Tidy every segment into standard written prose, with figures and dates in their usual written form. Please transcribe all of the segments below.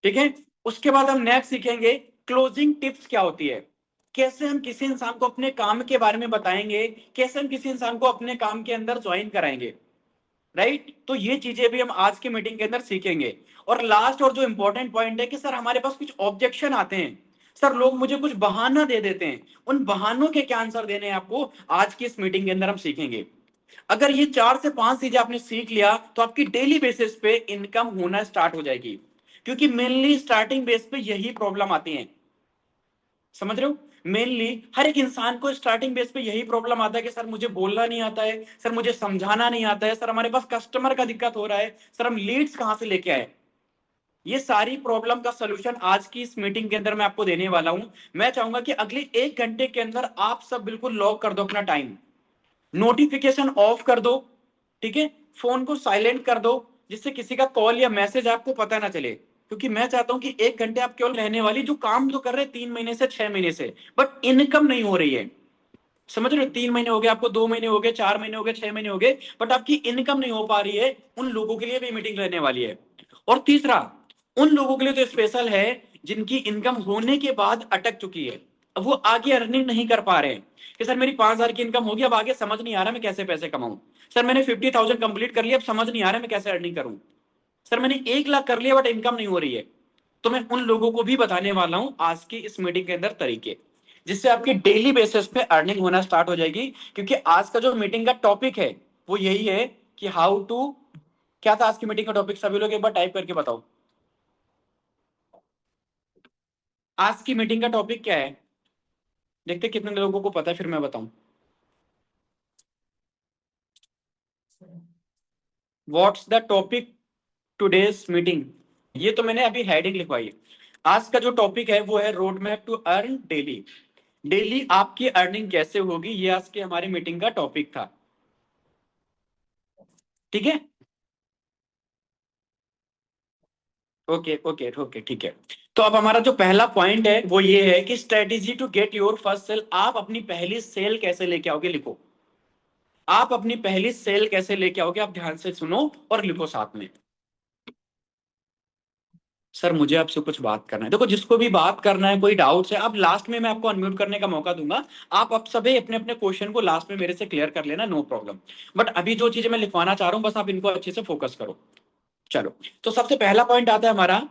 ठीक है। उसके बाद हम नेक्स्ट सीखेंगे क्लोजिंग टिप्स क्या होती है, कैसे हम किसी इंसान को अपने काम के बारे में बताएंगे, कैसे हम किसी इंसान को अपने काम के अंदर ज्वाइन कराएंगे, राइट। तो ये चीजें भी हम आज की मीटिंग के अंदर सीखेंगे। और लास्ट और जो इंपॉर्टेंट पॉइंट है कि सर हमारे पास कुछ ऑब्जेक्शन आते हैं, सर लोग मुझे कुछ बहाना दे देते हैं, उन बहानों के क्या आंसर देने हैं आपको आज की इस मीटिंग के अंदर हम सीखेंगे। अगर ये 4 से 5 चीजें आपने सीख लिया तो आपकी डेली बेसिस पे इनकम होना स्टार्ट हो जाएगी, क्योंकि मेनली स्टार्टिंग बेस पे यही प्रॉब्लम आती है। समझ रहे हो, मेनली हर एक इंसान को स्टार्टिंग बेस पे यही प्रॉब्लम आता है कि सर मुझे बोलना नहीं आता है, सर मुझे समझाना नहीं आता है, सर हमारे पास कस्टमर का दिक्कत हो रहा है, सर हम लीड्स कहां से लेके आए। ये सारी प्रॉब्लम का सलूशन आज की इस मीटिंग के अंदर मैं आपको देने वाला हूं। मैं चाहूंगा कि अगले 1 घंटे के अंदर आप सब बिल्कुल लॉक कर दो अपना टाइम, नोटिफिकेशन ऑफ कर दो, ठीक है, फोन को साइलेंट कर दो, जिससे किसी का कॉल या मैसेज आपको पता ना चले। क्योंकि मैं चाहता हूं कि 1 घंटे आप केवल रहने वाली, जो काम जो कर रहे हैं 3 महीने से 6 महीने से, बट इनकम नहीं हो रही है। समझ रहे हो, 3 महीने हो गए आपको, 2 महीने हो गए, 4 महीने हो गए, 6 महीने हो गए, बट आपकी इनकम नहीं हो पा रही है, उन लोगों के लिए भी मीटिंग रहने वाली है। और तीसरा, उन लोगों के लिए तो स्पेशल है जिनकी इनकम होने के बाद अटक चुकी है, अब वो आगे अर्निंग नहीं कर पा रहे हैं कि सर मेरी 5,000 की इनकम होगी, अब आगे समझ नहीं आ रहा मैं कैसे पैसे कमाऊं, सर मैंने 50,000 कंप्लीट कर लिया, अब समझ नहीं आ रहा मैं कैसे अर्निंग करूं, सर मैंने 1 लाख कर लिया बट इनकम नहीं हो रही है। तो मैं उन लोगों को भी बताने वाला हूं आज की इस मीटिंग के अंदर तरीके, जिससे आपकी डेली बेसिस पे अर्निंग होना स्टार्ट हो जाएगी। क्योंकि आज का जो मीटिंग का टॉपिक है वो यही है कि हाउ टू, क्या था आज की मीटिंग का टॉपिक, सभी लोग एक बार टाइप करके बताओ आज की मीटिंग का टॉपिक क्या है। देखते कितने लोगों को पता है, फिर मैं बताऊं। What's the topic today's meeting, ये तो मैंने अभी हेडिंग लिखवाई है। आज का जो टॉपिक है वो है road map to earn daily. Daily आपकी अर्निंग कैसे होगी, ये आज की हमारी मीटिंग का टॉपिक था। ठीक है, ओके ओके ओके, ठीक है। तो अब हमारा जो पहला पॉइंट है वो ये है कि strategy to get your first sale. आप अपनी पहली सेल कैसे लेके आओगे, लिखो। आप अपनी पहली सेल कैसे लेके आओगे, आप ध्यान से सुनो और लिखो साथ में। सर मुझे आपसे कुछ बात करना है, देखो जिसको भी बात करना है, कोई डाउट्स है, अब लास्ट में मैं आपको अनम्यूट करने का मौका दूंगा, आप अब सभी अपने अपने क्वेश्चन को लास्ट में मेरे से क्लियर कर लेना, नो प्रॉब्लम। बट अभी जो चीजें मैं लिखवाना चाह रहा हूं बस आप इनको अच्छे से फोकस करो। चलो, तो सबसे पहला पॉइंट आता है हमारा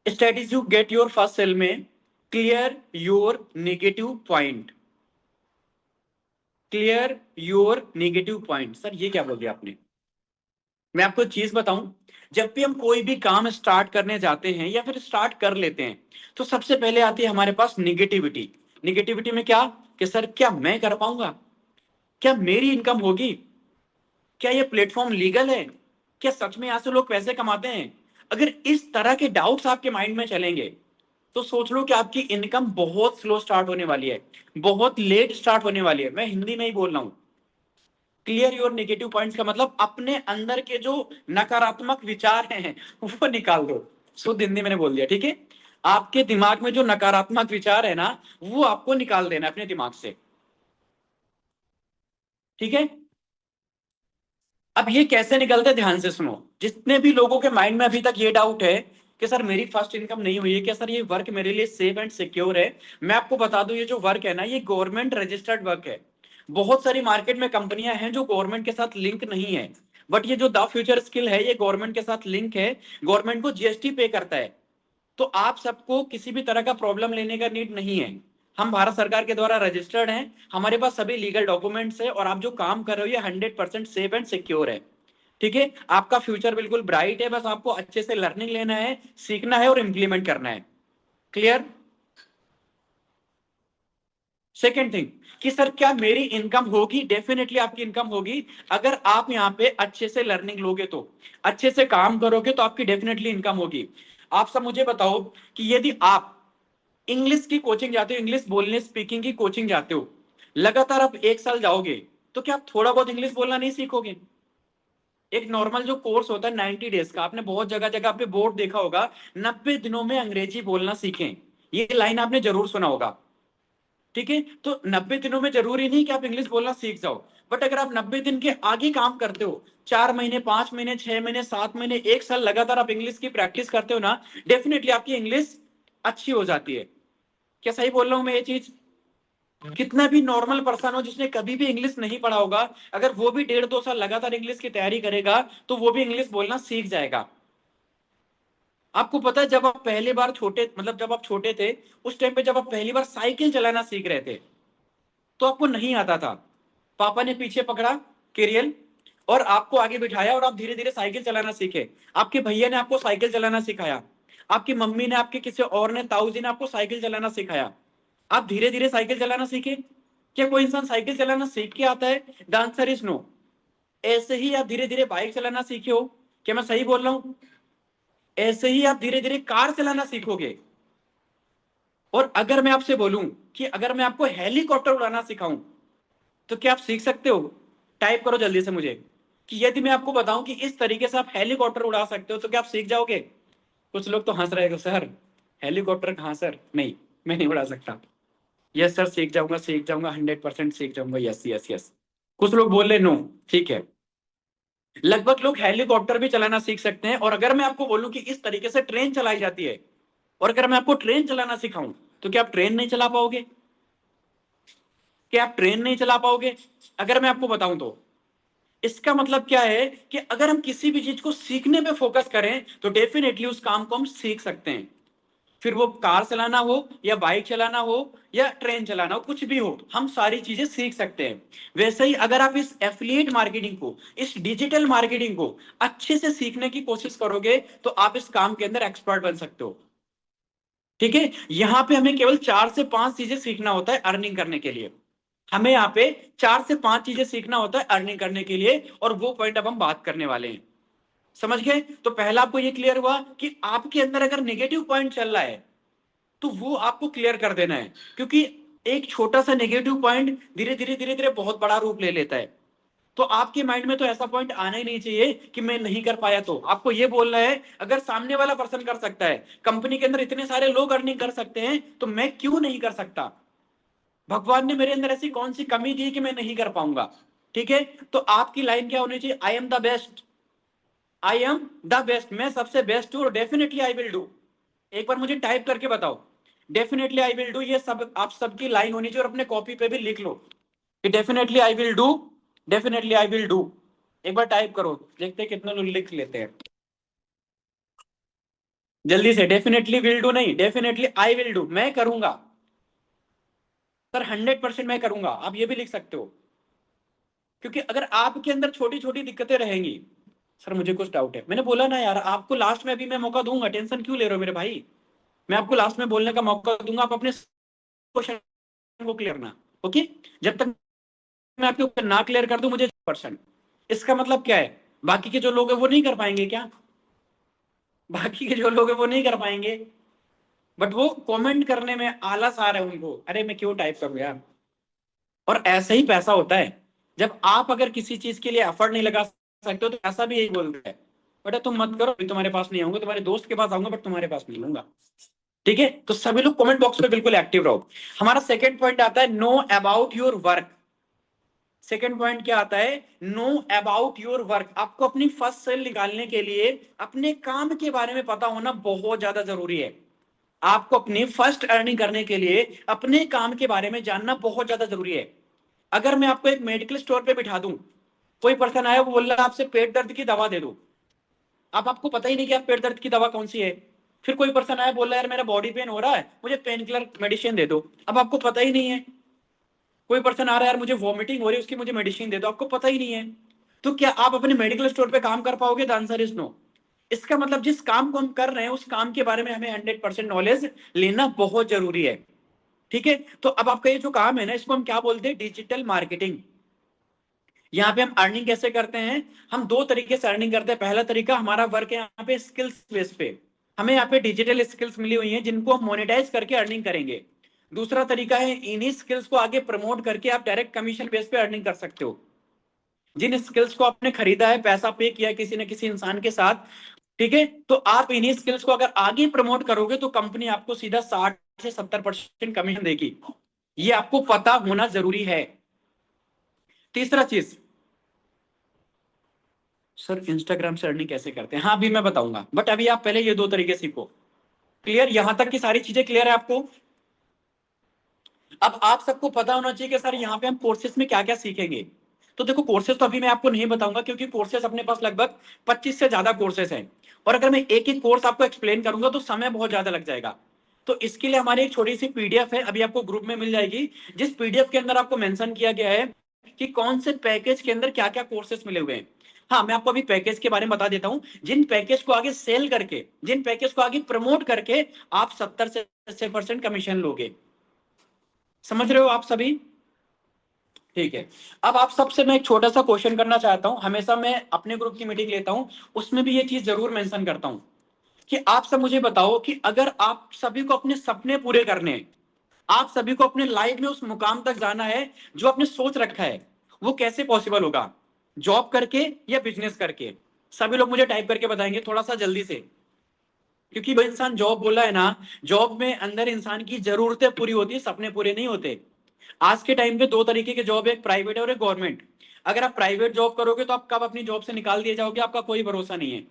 strategy to get your first sale में, clear your negative point. Clear your negative point, sir ये क्या बोल दिया आपने। मैं आपको एक चीज बताऊं, जब भी हम कोई भी काम स्टार्ट करने जाते हैं या फिर स्टार्ट कर लेते हैं तो सबसे पहले आती है हमारे पास निगेटिविटी। निगेटिविटी में क्या, कि सर क्या मैं कर पाऊंगा, क्या मेरी इनकम होगी, क्या ये प्लेटफॉर्म लीगल है, क्या सच में यहां से लोग पैसे कमाते हैं। अगर इस तरह के डाउट्स आपके माइंड में चलेंगे तो सोच लो कि आपकी इनकम बहुत स्लो स्टार्ट होने वाली है, बहुत लेट स्टार्ट होने वाली है। मैं हिंदी में ही बोल रहा हूं। क्लियर योर नेगेटिव पॉइंट्स का मतलब अपने अंदर के जो नकारात्मक विचार हैं वो निकाल दो। शुद्ध हिंदी मैंने बोल दिया, ठीक है। आपके दिमाग में जो नकारात्मक विचार है ना, वो आपको निकाल देना अपने दिमाग से, ठीक है। अब ये कैसे निकलते हैं, ध्यान से सुनो। जितने भी लोगों के माइंड में अभी तक ये डाउट है कि सर मेरी फर्स्ट इनकम नहीं हुई है, क्या सर ये वर्क मेरे लिए सेफ एंड सिक्योर है, मैं आपको बता दूं ये जो वर्क है ना ये गवर्नमेंट रजिस्टर्ड वर्क है। बहुत सारी मार्केट में कंपनियां हैं जो गवर्नमेंट के साथ लिंक नहीं है, बट ये जो द फ्यूचर स्किल है ये गवर्नमेंट के साथ लिंक है, गवर्नमेंट को जीएसटी पे करता है। तो आप सबको किसी भी तरह का प्रॉब्लम लेने का नीड नहीं है। हम भारत सरकार के द्वारा रजिस्टर्ड हैं, हमारे पास सभी लीगल डॉक्यूमेंट्स है, और आप जो काम कर रहे हो ये 100% सेफ एंड सिक्योर है, ठीक है। आपका फ्यूचर बिल्कुल ब्राइट है, बस आपको अच्छे से लर्निंग लेना है, सीखना है और इंप्लीमेंट करना है। क्लियर। सेकेंड थिंग कि सर क्या मेरी इनकम होगी, डेफिनेटली आपकी इनकम होगी। अगर आप यहाँ पे अच्छे से लर्निंग लोगे तो, अच्छे से काम करोगे तो आपकी डेफिनेटली इनकम होगी। आप सब मुझे बताओ कि यदि आप इंग्लिश की कोचिंग जाते हो, इंग्लिश बोलने स्पीकिंग की कोचिंग जाते हो, लगातार आप 1 साल जाओगे तो क्या आप थोड़ा बहुत इंग्लिश बोलना नहीं सीखोगे। एक नॉर्मल जो कोर्स होता है 90 डेज का, आपने बहुत जगह जगह पे बोर्ड देखा होगा, 90 दिनों में अंग्रेजी बोलना सीखें, ये लाइन आपने जरूर सुना होगा। ठीक है, तो 90 दिनों में जरूरी नहीं कि आप इंग्लिश बोलना सीख जाओ, बट अगर आप 90 दिन के आगे काम करते हो, 4 महीने, 5 महीने, 6 महीने, 7 महीने, 1 साल लगातार आप इंग्लिश की प्रैक्टिस करते हो ना, डेफिनेटली आपकी इंग्लिश अच्छी हो जाती है। क्या सही बोल रहा हूं मैं ये चीज? कितना भी नॉर्मल पर्सन हो जिसने कभी भी इंग्लिश नहीं पढ़ा होगा, अगर वो भी 1.5-2 साल लगातार इंग्लिश की तैयारी करेगा तो वो भी इंग्लिश बोलना सीख जाएगा। आपको पता है, जब आप पहली बार छोटे, मतलब जब आप छोटे थे, उस टाइम पे जब आप पहली बार साइकिल चलाना सीख रहे थे तो आपको नहीं आता था, पापा ने पीछे पकड़ा केरियल और आपको आगे बिठाया और आप धीरे धीरे साइकिल चलाना सीखे। आपके भैया ने आपको साइकिल चलाना सिखाया, आपकी मम्मी ने, आपके किसी और ने, ताऊ जी ने आपको साइकिल चलाना सिखाया, आप धीरे धीरे साइकिल चलाना सीखे। क्या कोई इंसान साइकिल चलाना सीख के आता है? The answer is no. ऐसे ही आप धीरे धीरे बाइक चलाना सीखे हो, क्या मैं सही बोल रहा हूं? ऐसे ही आप धीरे धीरे कार चलाना सीखोगे। और अगर मैं आपसे बोलूं कि अगर मैं आपको हेलीकॉप्टर उड़ाना सिखाऊं तो क्या आप सीख सकते हो? टाइप करो जल्दी से मुझे कि यदि मैं आपको बताऊं कि इस तरीके से आप हेलीकॉप्टर उड़ा सकते हो तो क्या आप सीख जाओगे? कुछ लोग तो हंस रहे हो, सर हेलीकॉप्टर कहां सर, नहीं मैं नहीं उड़ा सकता। यस सर सीख जाऊंगा, सीख जाऊंगा, 100% सीख जाऊंगा, यस यस यस। कुछ लोग बोल रहे नो, ठीक है। लगभग लोग हेलीकॉप्टर भी चलाना सीख सकते हैं। और अगर मैं आपको बोलूं कि इस तरीके से ट्रेन चलाई जाती है, और अगर मैं आपको ट्रेन चलाना सिखाऊं तो क्या आप ट्रेन नहीं चला पाओगे? क्या आप ट्रेन नहीं चला पाओगे अगर मैं आपको बताऊं तो? इसका मतलब क्या है कि अगर हम किसी भी चीज को सीखने पे फोकस करें तो डेफिनेटली उस काम को हम सीख सकते हैं। फिर वो कार चलाना हो या बाइक चलाना हो या ट्रेन चलाना हो, कुछ भी हो, हम सारी चीजें सीख सकते हैं। वैसे ही अगर आप इस एफिलिएट मार्केटिंग को, इस डिजिटल मार्केटिंग को अच्छे से सीखने की कोशिश करोगे तो आप इस काम के अंदर एक्सपर्ट बन सकते हो। ठीक है, यहां पे हमें केवल 4 से 5 चीजें सीखना होता है अर्निंग करने के लिए। हमें यहाँ पे 4 से 5 चीजें सीखना होता है अर्निंग करने के लिए, और वो पॉइंट अब हम बात करने वाले हैं। समझ गए? तो पहला आपको ये क्लियर हुआ कि आपके अंदर अगर नेगेटिव पॉइंट चल रहा है तो वो आपको क्लियर कर देना है, क्योंकि एक छोटा सा नेगेटिव पॉइंट धीरे धीरे बहुत बड़ा रूप ले लेता है। तो आपके माइंड में तो ऐसा पॉइंट आना ही नहीं चाहिए कि मैं नहीं कर पाया। तो आपको ये बोलना है, अगर सामने वाला पर्सन कर सकता है, कंपनी के अंदर इतने सारे लोग अर्निंग कर सकते हैं, तो मैं क्यों नहीं कर सकता? भगवान ने मेरे अंदर ऐसी कौन सी कमी दी कि मैं नहीं कर पाऊंगा? ठीक है, तो आपकी लाइन क्या होनी चाहिए? I am the best, I am the best, मैं सबसे बेस्ट हूं और डेफिनेटली आई विल डू। एक बार मुझे टाइप करके बताओ, डेफिनेटली आई विल डू। ये सब आप सबकी लाइन होनी चाहिए और अपने कॉपी पे भी लिख लो कि definitely I will do, definitely I will do. एक बार टाइप करो, देखते हैं कितने लोग लिख लेते हैं जल्दी से। डेफिनेटली विल डू नहीं, डेफिनेटली आई विल डू, मैं करूंगा सर, 100% मैं करूंगा। आप ये भी लिख सकते हो, क्योंकि अगर आपके अंदर छोटी छोटी दिक्कतें रहेंगी, सर मुझे कुछ डाउट है, मैंने बोला ना यार, आपको लास्ट में भी मैं मौका दूंगा, टेंशन क्यों ले रहे हो मेरे भाई? मैं आपको लास्ट में बोलने का मौका दूंगा, आप अपने क्वेश्चन को क्लियर करना। ओके, जब तक मैं आपके ऊपर ना क्लियर कर दूं मुझे पर्सन, इसका मतलब क्या है? बाकी के जो लोग हैं वो नहीं कर पाएंगे क्या? बाकी के जो लोग हैं वो नहीं कर पाएंगे, बट वो कमेंट करने में आलस आ रहा है उनको, अरे मैं क्यों टाइप करूं यार। और ऐसा ही पैसा होता है, जब आप अगर किसी चीज के लिए एफर्ट नहीं लगा सकते हो तो ऐसा भी यही बोलता है, बेटा तुम मत करो, तुम्हारे पास नहीं आऊंगा, तुम्हारे दोस्त के पास आऊंगा बट तुम्हारे पास नहीं आऊंगा। ठीक है, तो सभी लोग कमेंट बॉक्स में बिल्कुल एक्टिव रहो। हमारा सेकंड पॉइंट आता है know about your work. Second point क्या आता है? Know about your work. आपको अपनी फर्स्ट सेल निकालने के लिए अपने काम के बारे में पता होना बहुत ज्यादा जरूरी है। आपको अपनी फर्स्ट अर्निंग करने के लिए अपने काम के बारे में जानना बहुत ज्यादा जरूरी है। अगर मैं आपको एक मेडिकल स्टोर पे बिठा दूं, कोई पर्सन आया वो बोल रहा है आपसे पेट दर्द की दवा दे दो, अब आपको पता ही नहीं कि आप पेट दर्द की दवा कौन सी है। फिर कोई पर्सन आया बोल रहा है यार मेरा बॉडी पेन हो रहा है, मुझे पेन किलर मेडिसिन दे दो, अब आपको पता ही नहीं है। कोई पर्सन आ रहा है यार मुझे वॉमिटिंग हो रही है, उसकी मुझे मेडिसिन दे दो, आपको पता ही नहीं है। तो क्या आप अपने मेडिकल स्टोर पे काम कर पाओगे? The answer is no. इसका मतलब जिस काम को हम कर रहे हैं उस काम के बारे में हमें 100% नॉलेज लेना बहुत जरूरी है। ठीक है, तो अब आपका ये जो काम है ना, इसको हम क्या बोलते हैं? Digital marketing. यहाँ पे हम अर्निंग कैसे करते हैं? हम दो तरीके से अर्निंग करते हैं। पहला तरीका हमारा वर्क है यहाँ पे स्किल्स बेस पे, हमें यहाँ पे डिजिटल स्किल्स मिली हुई हैं जिनको हम मोनेटाइज करके अर्निंग करेंगे। दूसरा तरीका है इन्हीं स्किल्स को आगे प्रमोट करके आप डायरेक्ट कमीशन बेस पे अर्निंग कर सकते हो। जिन स्किल्स को आपने खरीदा है, पैसा पे किया किसी न किसी इंसान के साथ, ठीक है, तो आप इन्हीं स्किल्स को अगर आगे प्रमोट करोगे तो कंपनी आपको सीधा 60 से 70% कमीशन देगी। ये आपको पता होना जरूरी है। तीसरा चीज, सर इंस्टाग्राम से अर्निंग कैसे करते हैं? हाँ अभी मैं बताऊंगा, बट अभी आप पहले ये 2 तरीके सीखो। क्लियर? यहां तक की सारी चीजें क्लियर है आपको? अब आप सबको पता होना चाहिए कि सर यहाँ पे हम कोर्सेज में क्या क्या सीखेंगे। तो देखो कोर्सेज तो अभी मैं आपको नहीं बताऊंगा, क्योंकि कोर्सेज अपने पास लगभग 25 से ज्यादा कोर्सेज हैं, और अगर मैं एक एक कोर्स आपको एक्सप्लेन करूंगा तो समय बहुत ज्यादा लग जाएगा। तो इसके लिए हमारी एक छोटी सी पीडीएफ है, अभी आपको ग्रुप में मिल जाएगी, जिस पीडीएफ के अंदर आपको मेंशन किया गया है कि कौन से पैकेज के अंदर क्या क्या कोर्सेज मिले हुए हैं। हाँ मैं आपको अभी पैकेज के बारे में बता देता हूं, जिन पैकेज को आगे सेल करके, जिन पैकेज को आगे प्रमोट करके आप 70 से 80% कमीशन लोगे। समझ रहे हो आप सभी? ठीक है। अब आप सबसे मैं एक छोटा सा क्वेश्चन करना चाहता हूं, हमेशा मैं अपने ग्रुप की मीटिंग लेता हूं, उसमें भी ये चीज जरूर मेंशन करता हूं कि आप सब मुझे बताओ कि अगर आप सभी को अपने सपने पूरे करने हैं, आप सभी को अपने लाइफ में उस मुकाम तक जाना है जो आपने सोच रखा है, वो कैसे पॉसिबल होगा? जॉब करके या बिजनेस करके? सभी लोग मुझे टाइप करके बताएंगे थोड़ा सा जल्दी से, क्योंकि भाई इंसान जॉब बोला है ना, जॉब में अंदर इंसान की जरूरतें पूरी होती है, सपने पूरे नहीं होते। आज के टाइम पे 2 तरीके के जॉब है, एक प्राइवेट और एक गवर्नमेंट। अगर आप प्राइवेट जॉब करोगे तो आप कब अपनी जॉब से निकाल दिए जाओगे, आपका कोई भरोसा नहीं है।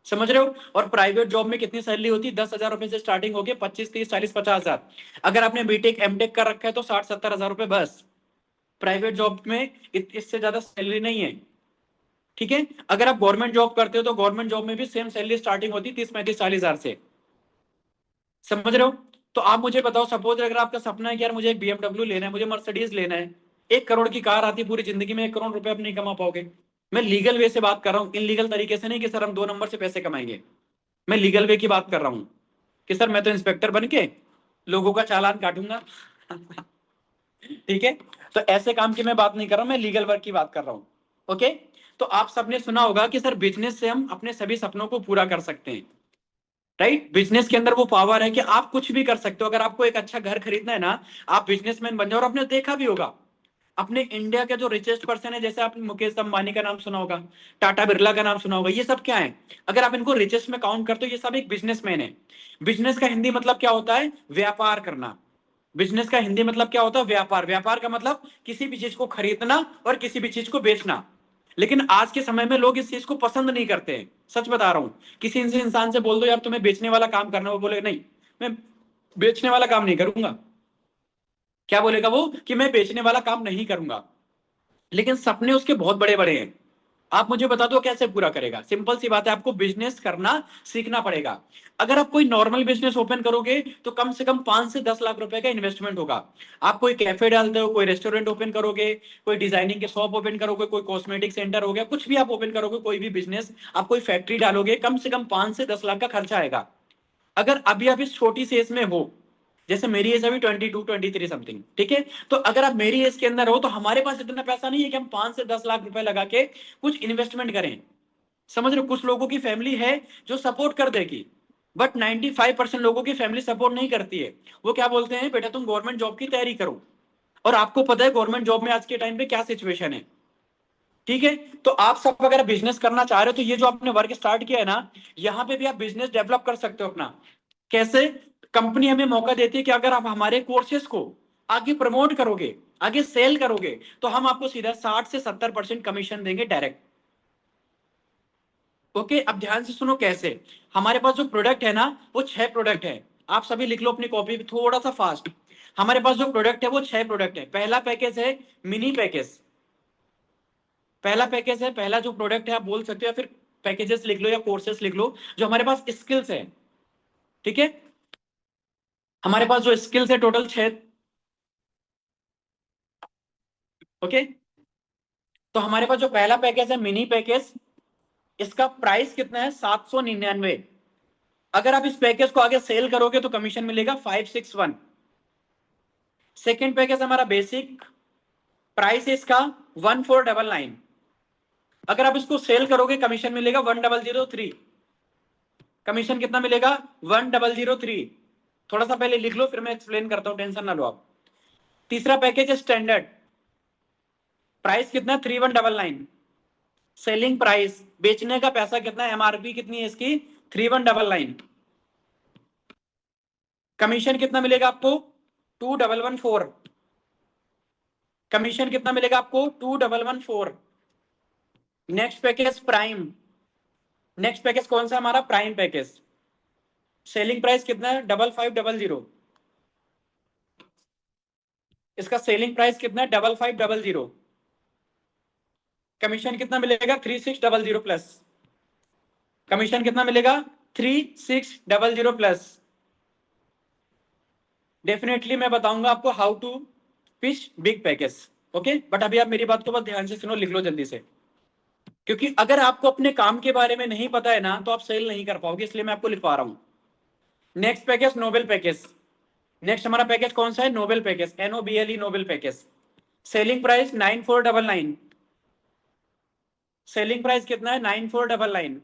समझ रहे हो? और प्राइवेट जॉब में कितनी सैलरी होती है? 10,000 रुपए से स्टार्टिंग होगी, 25, 30, 40, 50,000। अगर आपने बीटेक एमटेक कर रखा है तो 60-70,000 रुपए बस। प्राइवेट जॉब में इससे ज्यादा सैलरी नहीं है। ठीक है? अगर आप गवर्नमेंट जॉब करते हो तो गवर्नमेंट जॉब में भी सेम सैलरी स्टार्टिंग होती है 30-35-40,000 से। समझ रहे हो? तो आप मुझे बताओ, सपोज अगर आपका सपना है कि यार मुझे एक BMW लेना है, मुझे मर्सिडीज लेना है, 1 करोड़ की कार आती, पूरी जिंदगी में 1 करोड़ रुपए आप नहीं कमा पाओगे। मैं लीगल वे से बात कर रहा हूँ, इनलीगल तरीके से नहीं कि सर हम 2 नंबर से पैसे कमाएंगे। मैं लीगल वे की बात कर रहा हूँ कि सर मैं तो इंस्पेक्टर बन के लोगों का चालान काटूंगा। ठीक है? तो ऐसे काम की मैं बात नहीं कर रहा हूं, मैं लीगल वर्क की बात कर रहा हूं। ओके? तो आप सबने सुना होगा कि सर बिजनेस से हम अपने सभी सपनों को पूरा कर सकते हैं। राइट? बिजनेस के अंदर वो पावर है कि आप कुछ भी कर सकते हो। अगर आपको एक अच्छा घर खरीदना है ना, आप बिजनेसमैन बन जाओ। और आपने देखा भी होगा, अपने इंडिया के जो रिचेस्ट पर्सन है, जैसे आपने मुकेश अंबानी का नाम सुना होगा, टाटा बिरला का नाम सुना होगा, ये सब क्या है? अगर आप इनको रिचेस्ट में काउंट करते हो, ये सब एक बिजनेसमैन है। बिजनेस का हिंदी मतलब क्या होता है? व्यापार करना। बिजनेस का हिंदी मतलब क्या होता है? व्यापार। व्यापार का मतलब किसी भी चीज को खरीदना और किसी भी चीज को बेचना। लेकिन आज के समय में लोग इस चीज को पसंद नहीं करते हैं, सच बता रहा हूं। किसी इंसान से बोल दो यार तुम्हें बेचने वाला काम करना, वो बोले नहीं, मैं बेचने वाला काम नहीं करूंगा। क्या बोलेगा वो? कि मैं बेचने वाला काम नहीं करूंगा। लेकिन सपने उसके बहुत बड़े बड़े हैं। आप मुझे बता दो कैसे पूरा करेगा? सिंपल सी बात है, आपको बिजनेस करना सीखना पड़ेगा। अगर आप कोई नॉर्मल बिजनेस ओपन करोगे तो कम से कम 5 से 10 लाख रुपए का इन्वेस्टमेंट होगा। आप कोई कैफे डालते हो, कोई रेस्टोरेंट ओपन करोगे, कोई डिजाइनिंग के शॉप ओपन करोगे, कोई कॉस्मेटिक सेंटर हो गया, कुछ भी आप ओपन करोगे, कोई भी बिजनेस, आप कोई फैक्ट्री डालोगे, कम से कम 5 से 10 लाख का खर्चा आएगा। अगर अभी आप इस छोटी सी एज में हो, जैसे मेरी एज अभी 22-23 समथिंग, ठीक है? तो अगर आप मेरी एज के अंदर हो तो हमारे पास इतना पैसा नहीं है कि हम 5 से 10 लाख रुपए लगा के कुछ इन्वेस्टमेंट करें। समझ रहे हो? कुछ लोगों की फैमिली है जो सपोर्ट कर देगी, बट 95% लोगों की फैमिली सपोर्ट नहीं करती है। वो क्या बोलते हैं, बेटा तुम गवर्नमेंट जॉब की तैयारी करो। और आपको पता है गवर्नमेंट जॉब में आज के टाइम पे क्या सिचुएशन है। ठीक है? तो आप सब अगर बिजनेस करना चाह रहे हो तो ये जो आपने वर्क स्टार्ट किया है ना, यहाँ पे भी आप बिजनेस डेवलप कर सकते हो अपना। कैसे? कंपनी हमें मौका देती है कि अगर आप हमारे कोर्सेस को आगे प्रमोट करोगे, आगे सेल करोगे, तो हम आपको सीधा 60 से 70% कमीशन देंगे डायरेक्ट। ओके? अब ध्यान से सुनो कैसे। हमारे पास जो प्रोडक्ट है ना, वो 6 प्रोडक्ट है। आप सभी लिख लो अपनी कॉपी पे थोड़ा सा फास्ट। हमारे पास जो प्रोडक्ट है वो 6 प्रोडक्ट है। पहला पैकेज है मिनी पैकेज। पहला पैकेज है, पहला जो प्रोडक्ट है आप बोल सकते हो, या फिर पैकेजेस लिख लो या कोर्सेस लिख लो, जो हमारे पास स्किल्स है। ठीक है? हमारे पास जो स्किल्स है टोटल 6। ओके? तो हमारे पास जो पहला पैकेज है मिनी पैकेज, इसका प्राइस कितना है? 799। अगर आप इस पैकेज को आगे सेल करोगे तो कमीशन मिलेगा 561। सेकेंड पैकेज हमारा बेसिक, प्राइस है इसका 1499। अगर आप इसको सेल करोगे कमीशन मिलेगा 1003। कमीशन कितना मिलेगा? 1003। थोड़ा सा पहले लिख लो, फिर मैं एक्सप्लेन करता हूं, टेंशन ना लो आप। तीसरा पैकेज है स्टैंडर्ड, प्राइस कितना? 3199। सेलिंग प्राइस, बेचने का पैसा कितना? एमआरपी कितनी है इसकी? 3199। कमीशन कितना मिलेगा आपको? 2114। कमीशन कितना मिलेगा आपको 2114। Next package prime, next package कौन सा हमारा प्राइम पैकेज, सेलिंग प्राइस कितना है 5500, इसका सेलिंग प्राइस कितना है 5500, कमीशन कितना मिलेगा 3600 प्लस, कमीशन कितना मिलेगा 3600 प्लस। डेफिनेटली मैं बताऊंगा आपको how to pitch big package, okay. But अभी आप मेरी बात को बहुत ध्यान से सुनो, लिख लो जल्दी से, क्योंकि अगर आपको अपने काम के बारे में नहीं पता है ना तो आप सेल नहीं कर पाओगे, इसलिए मैं आपको लिखवा रहा हूं। Next package Nobel package, next हमारा पैकेज कौन सा है Nobel package, NOBLE Nobel package. Selling price 9499, selling price कितना है 9499,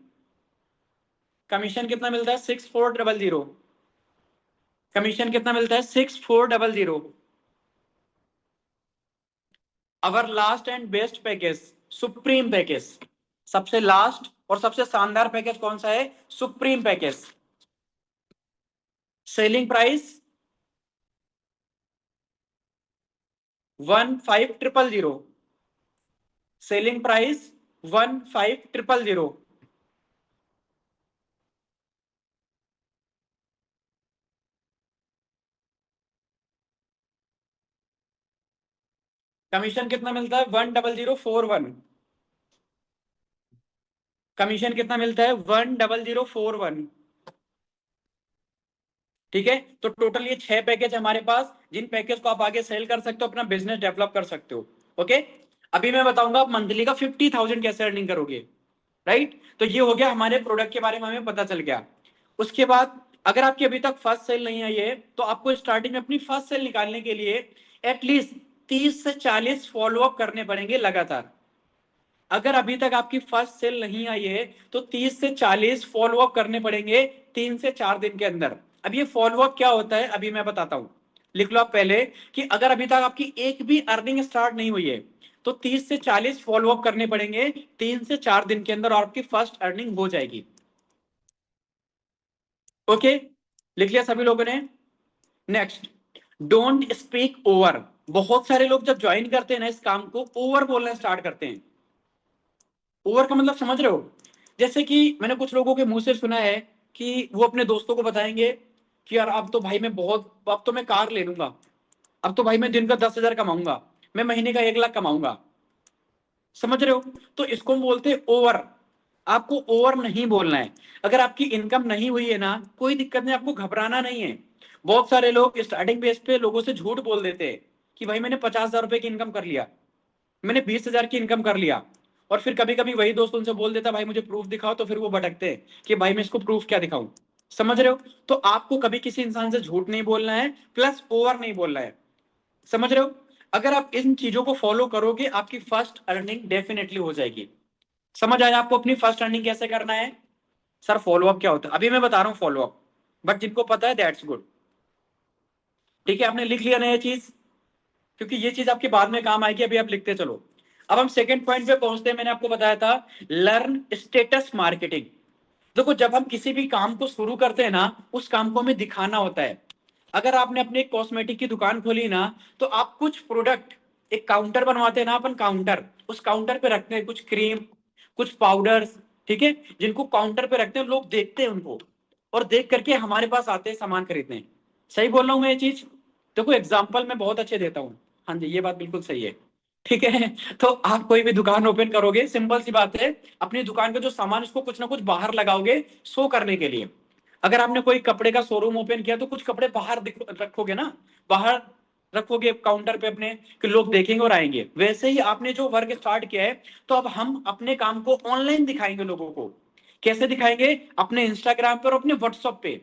कमीशन कितना मिलता है 6400, कमीशन कितना मिलता है 6400। Our last and best package supreme package, सबसे लास्ट और सबसे शानदार पैकेज कौन सा है supreme package. Selling price 15000, selling price 15000, commission कितना मिलता है 10041, कमीशन कितना मिलता है 10041। ठीक है, तो टोटल ये 6 पैकेज हमारे पास, जिन पैकेज को आप आगे सेल कर सकते हो, अपना बिजनेस डेवलप कर सकते हो। ओके, अभी मैं बताऊंगा आप मंथली का 50,000 कैसे अर्निंग करोगे, राइट। तो ये हो गया हमारे प्रोडक्ट के बारे में हमें पता चल गया। उसके बाद अगर आपकी अभी तक फर्स्ट सेल नहीं आई है तो आपको स्टार्टिंग में अपनी फर्स्ट सेल निकालने के लिए एटलीस्ट 30 से 40 फॉलोअप करने पड़ेंगे लगातार। अगर अभी तक आपकी फर्स्ट सेल नहीं आई है तो 30 से 40 फॉलोअप करने पड़ेंगे 3 से 4 दिन के अंदर। अब ये फॉलोअप क्या होता है अभी मैं बताता हूं, लिख लो आप पहले कि अगर अभी तक आपकी एक भी अर्निंग स्टार्ट नहीं हुई है तो 30 से 40 फॉलोअप करने पड़ेंगे 3 से 4 दिन के अंदर और आपकी फर्स्ट अर्निंग हो जाएगी। ओके, लिख लिया सभी लोगों ने। Next, don't speak over. बहुत सारे लोग जब ज्वाइन करते हैं ना इस काम को, ओवर बोलना स्टार्ट करते हैं। ओवर का मतलब समझ रहे हो, जैसे कि मैंने कुछ लोगों के मुंह से सुना है कि वो अपने दोस्तों को बताएंगे कि यार अब तो भाई मैं बहुत, अब तो मैं कार ले लूंगा, अब तो भाई मैं दिन का 10,000 कमाऊंगा, मैं महीने का 1 लाख कमाऊंगा। समझ रहे हो, तो इसको बोलते हैं ओवर। आपको ओवर नहीं बोलना है। अगर आपकी इनकम नहीं हुई है ना कोई दिक्कत नहीं, आपको घबराना नहीं है। बहुत सारे लोग स्टार्टिंग बेस पे लोगों से झूठ बोल देते हैं कि भाई मैंने 50,000 रुपए की इनकम कर लिया, मैंने 20,000 की इनकम कर लिया, और फिर कभी कभी वही दोस्त उनसे बोल देता भाई मुझे प्रूफ दिखाओ, तो फिर वो भटकते हैं कि भाई मैं इसको प्रूफ क्या दिखाऊं। समझ रहे हो, तो आपको कभी किसी इंसान से झूठ नहीं बोलना है, प्लस ओवर नहीं बोलना है। समझ रहे हो, अगर आप इन चीजों को फॉलो करोगे आपकी फर्स्ट अर्निंग डेफिनेटली हो जाएगी। समझ आया आपको अपनी फर्स्ट अर्निंग कैसे करना है। सर फॉलोअप क्या होता है अभी मैं बता रहा हूँ फॉलोअप, बट जिनको पता है दैट्स गुड। ठीक है, आपने लिख लिया ना ये चीज, क्योंकि ये चीज आपके बाद में काम आएगी, अभी आप लिखते चलो। अब हम सेकंड पॉइंट पे पहुंचते हैं। मैंने आपको बताया था लर्न स्टेटस मार्केटिंग। देखो जब हम किसी भी काम को शुरू करते हैं ना उस काम को हमें दिखाना होता है। अगर आपने अपने कॉस्मेटिक की दुकान खोली ना तो आप कुछ प्रोडक्ट, एक काउंटर बनवाते हैं ना अपन, काउंटर, उस काउंटर पे रखते हैं कुछ क्रीम, कुछ पाउडर्स, ठीक है, जिनको काउंटर पे रखते हैं, लोग देखते हैं उनको और देख करके हमारे पास आते हैं सामान खरीदने। सही बोल रहा हूँ मैं ये चीज, देखो एग्जाम्पल मैं बहुत अच्छे देता हूँ। हाँ जी, ये बात बिल्कुल सही है। ठीक है, तो आप कोई भी दुकान ओपन करोगे, सिंपल सी बात है, अपनी दुकान का जो सामान उसको कुछ ना कुछ बाहर लगाओगे शो करने के लिए। अगर आपने कोई कपड़े का शोरूम ओपन किया तो कुछ कपड़े बाहर रखोगे ना, बाहर रखोगे काउंटर पे अपने, कि लोग देखेंगे और आएंगे। वैसे ही आपने जो वर्क स्टार्ट किया है तो अब हम अपने काम को ऑनलाइन दिखाएंगे लोगों को। कैसे दिखाएंगे, अपने इंस्टाग्राम पर और अपने व्हाट्सएप पे।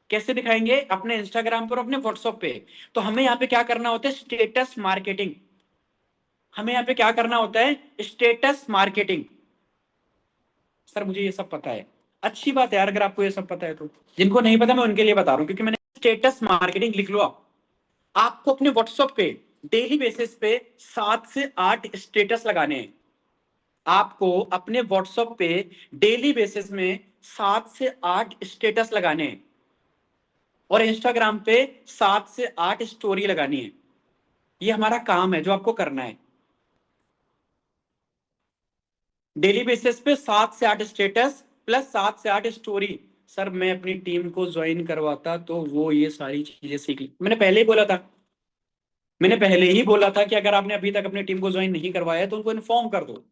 कैसे दिखाएंगे, अपने इंस्टाग्राम पर, अपने व्हाट्सएप पे। तो हमें यहाँ पे क्या करना होता है स्टेटस मार्केटिंग। हमें यहाँ पे क्या करना होता है स्टेटस मार्केटिंग। सर मुझे ये सब पता है, अच्छी बात है यार अगर आपको ये सब पता है तो। जिनको नहीं पता मैं उनके लिए बता रहा हूँ, क्योंकि मैंने स्टेटस मार्केटिंग लिख लो आप। आपको अपने व्हाट्सएप पे डेली बेसिस पे 7 से 8 स्टेटस लगाने हैं। आपको अपने व्हाट्सएप पे डेली बेसिस में 7 से 8 स्टेटस लगाने हैं और इंस्टाग्राम पे 7 से 8 स्टोरी लगानी है। ये हमारा काम है जो आपको करना है। डेली बेसिस पे 7 से 8 स्टेटस प्लस 7 से 8 स्टोरी। सर मैं अपनी टीम को ज्वाइन करवाता तो वो ये सारी चीजें सीख ली। मैंने पहले ही बोला था कि अगर आपने अभी तक अपनी टीम को ज्वाइन नहीं करवाया तो उनको इन्फॉर्म कर दो।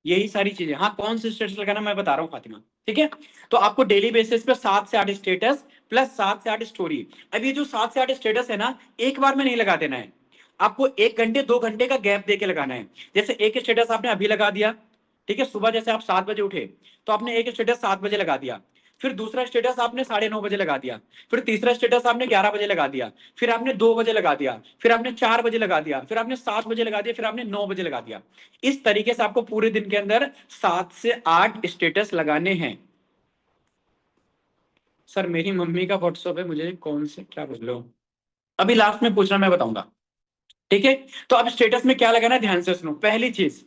यही सारी चीजें। हाँ, कौन से स्टेटस लगाना मैं बता रहा हूँ फातिमा, ठीक है। तो आपको डेली बेसिस पे 7 से 8 स्टेटस प्लस 7 से 8 स्टोरी। अब ये जो 7 से 8 स्टेटस है ना, एक बार में नहीं लगा देना है, आपको 1 घंटे 2 घंटे का गैप देके लगाना है। जैसे एक स्टेटस आपने अभी लगा दिया, ठीक है, सुबह जैसे आप 7 बजे उठे तो आपने एक स्टेटस 7 बजे लगा दिया, फिर दूसरा स्टेटस आपने 9:30 बजे लगा दिया, फिर तीसरा स्टेटस आपने 11 बजे लगा दिया, फिर आपने 2 बजे लगा दिया, फिर आपने 4 बजे लगा दिया, फिर आपने 7 बजे लगा दिया, फिर आपने 9 बजे लगा दिया। इस तरीके से आपको पूरे दिन के अंदर 7 से 8 स्टेटस लगाने हैं। सर मेरी मम्मी का व्हाट्सएप है, मुझे कौन से क्या बोल रहे हो, अभी लास्ट में पूछना, मैं बताऊंगा, ठीक है। तो अब स्टेटस में क्या लगाना है, ध्यान से सुनो। पहली चीज,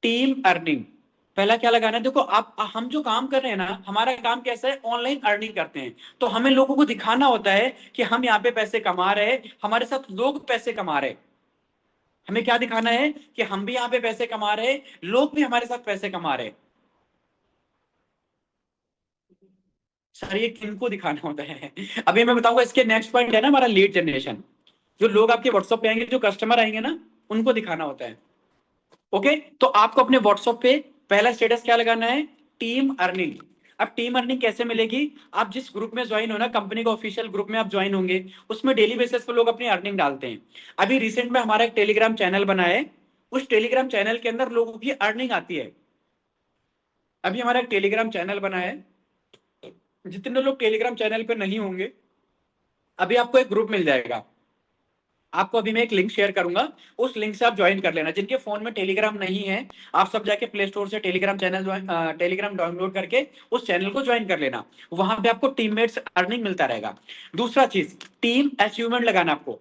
टीम अर्निंग। पहला क्या लगाना है, देखो आप, हम जो काम कर रहे हैं ना, हमारा काम कैसा है, ऑनलाइन अर्निंग करते हैं। तो हमें लोगों को दिखाना होता है कि हम यहाँ पे पैसे कमा रहे हैं, हमारे साथ लोग पैसे कमा रहे हैं। हमें क्या दिखाना है कि हम भी यहाँ पे पैसे कमा रहे हैं, लोग भी हमारे साथ पैसे कमा रहे हैं। सर ये किनको दिखाना होता है, अभी मैं बताऊंगा। इसके नेक्स्ट पॉइंट है ना हमारा लीड जनरेशन। जो लोग आपके व्हाट्सएप पे आएंगे, जो कस्टमर आएंगे ना, उनको दिखाना होता है। ओके, तो आपको अपने व्हाट्सएप पे पहला स्टेटस क्या लगाना है, टीम अर्निंग। अब टीम अर्निंग कैसे मिलेगी, आप जिस ग्रुप में ज्वाइन हो ना, कंपनी का ऑफिशियल ग्रुप में आप ज्वाइन होंगे, उसमें डेली बेसिस पे लोग अपनी अर्निंग डालते हैं। अभी रिसेंट में हमारा एक टेलीग्राम चैनल बना है, उस टेलीग्राम चैनल के अंदर लोगों की अर्निंग आती है। अभी हमारा एक टेलीग्राम चैनल बना है, जितने लोग टेलीग्राम चैनल पे नहीं होंगे, अभी आपको एक ग्रुप मिल जाएगा। आपको अभी मैं एक लिंक शेयर करूंगा, उस लिंक से आप ज्वाइन कर लेना। जिनके फोन में टेलीग्राम नहीं है, आप सब जाके प्ले स्टोर से टेलीग्राम डाउनलोड करके उस चैनल को ज्वाइन कर लेना। वहां पे आपको टीममेट्स अर्निंग मिलता रहेगा। दूसरा चीज, टीम अचीवमेंट लगाना आपको।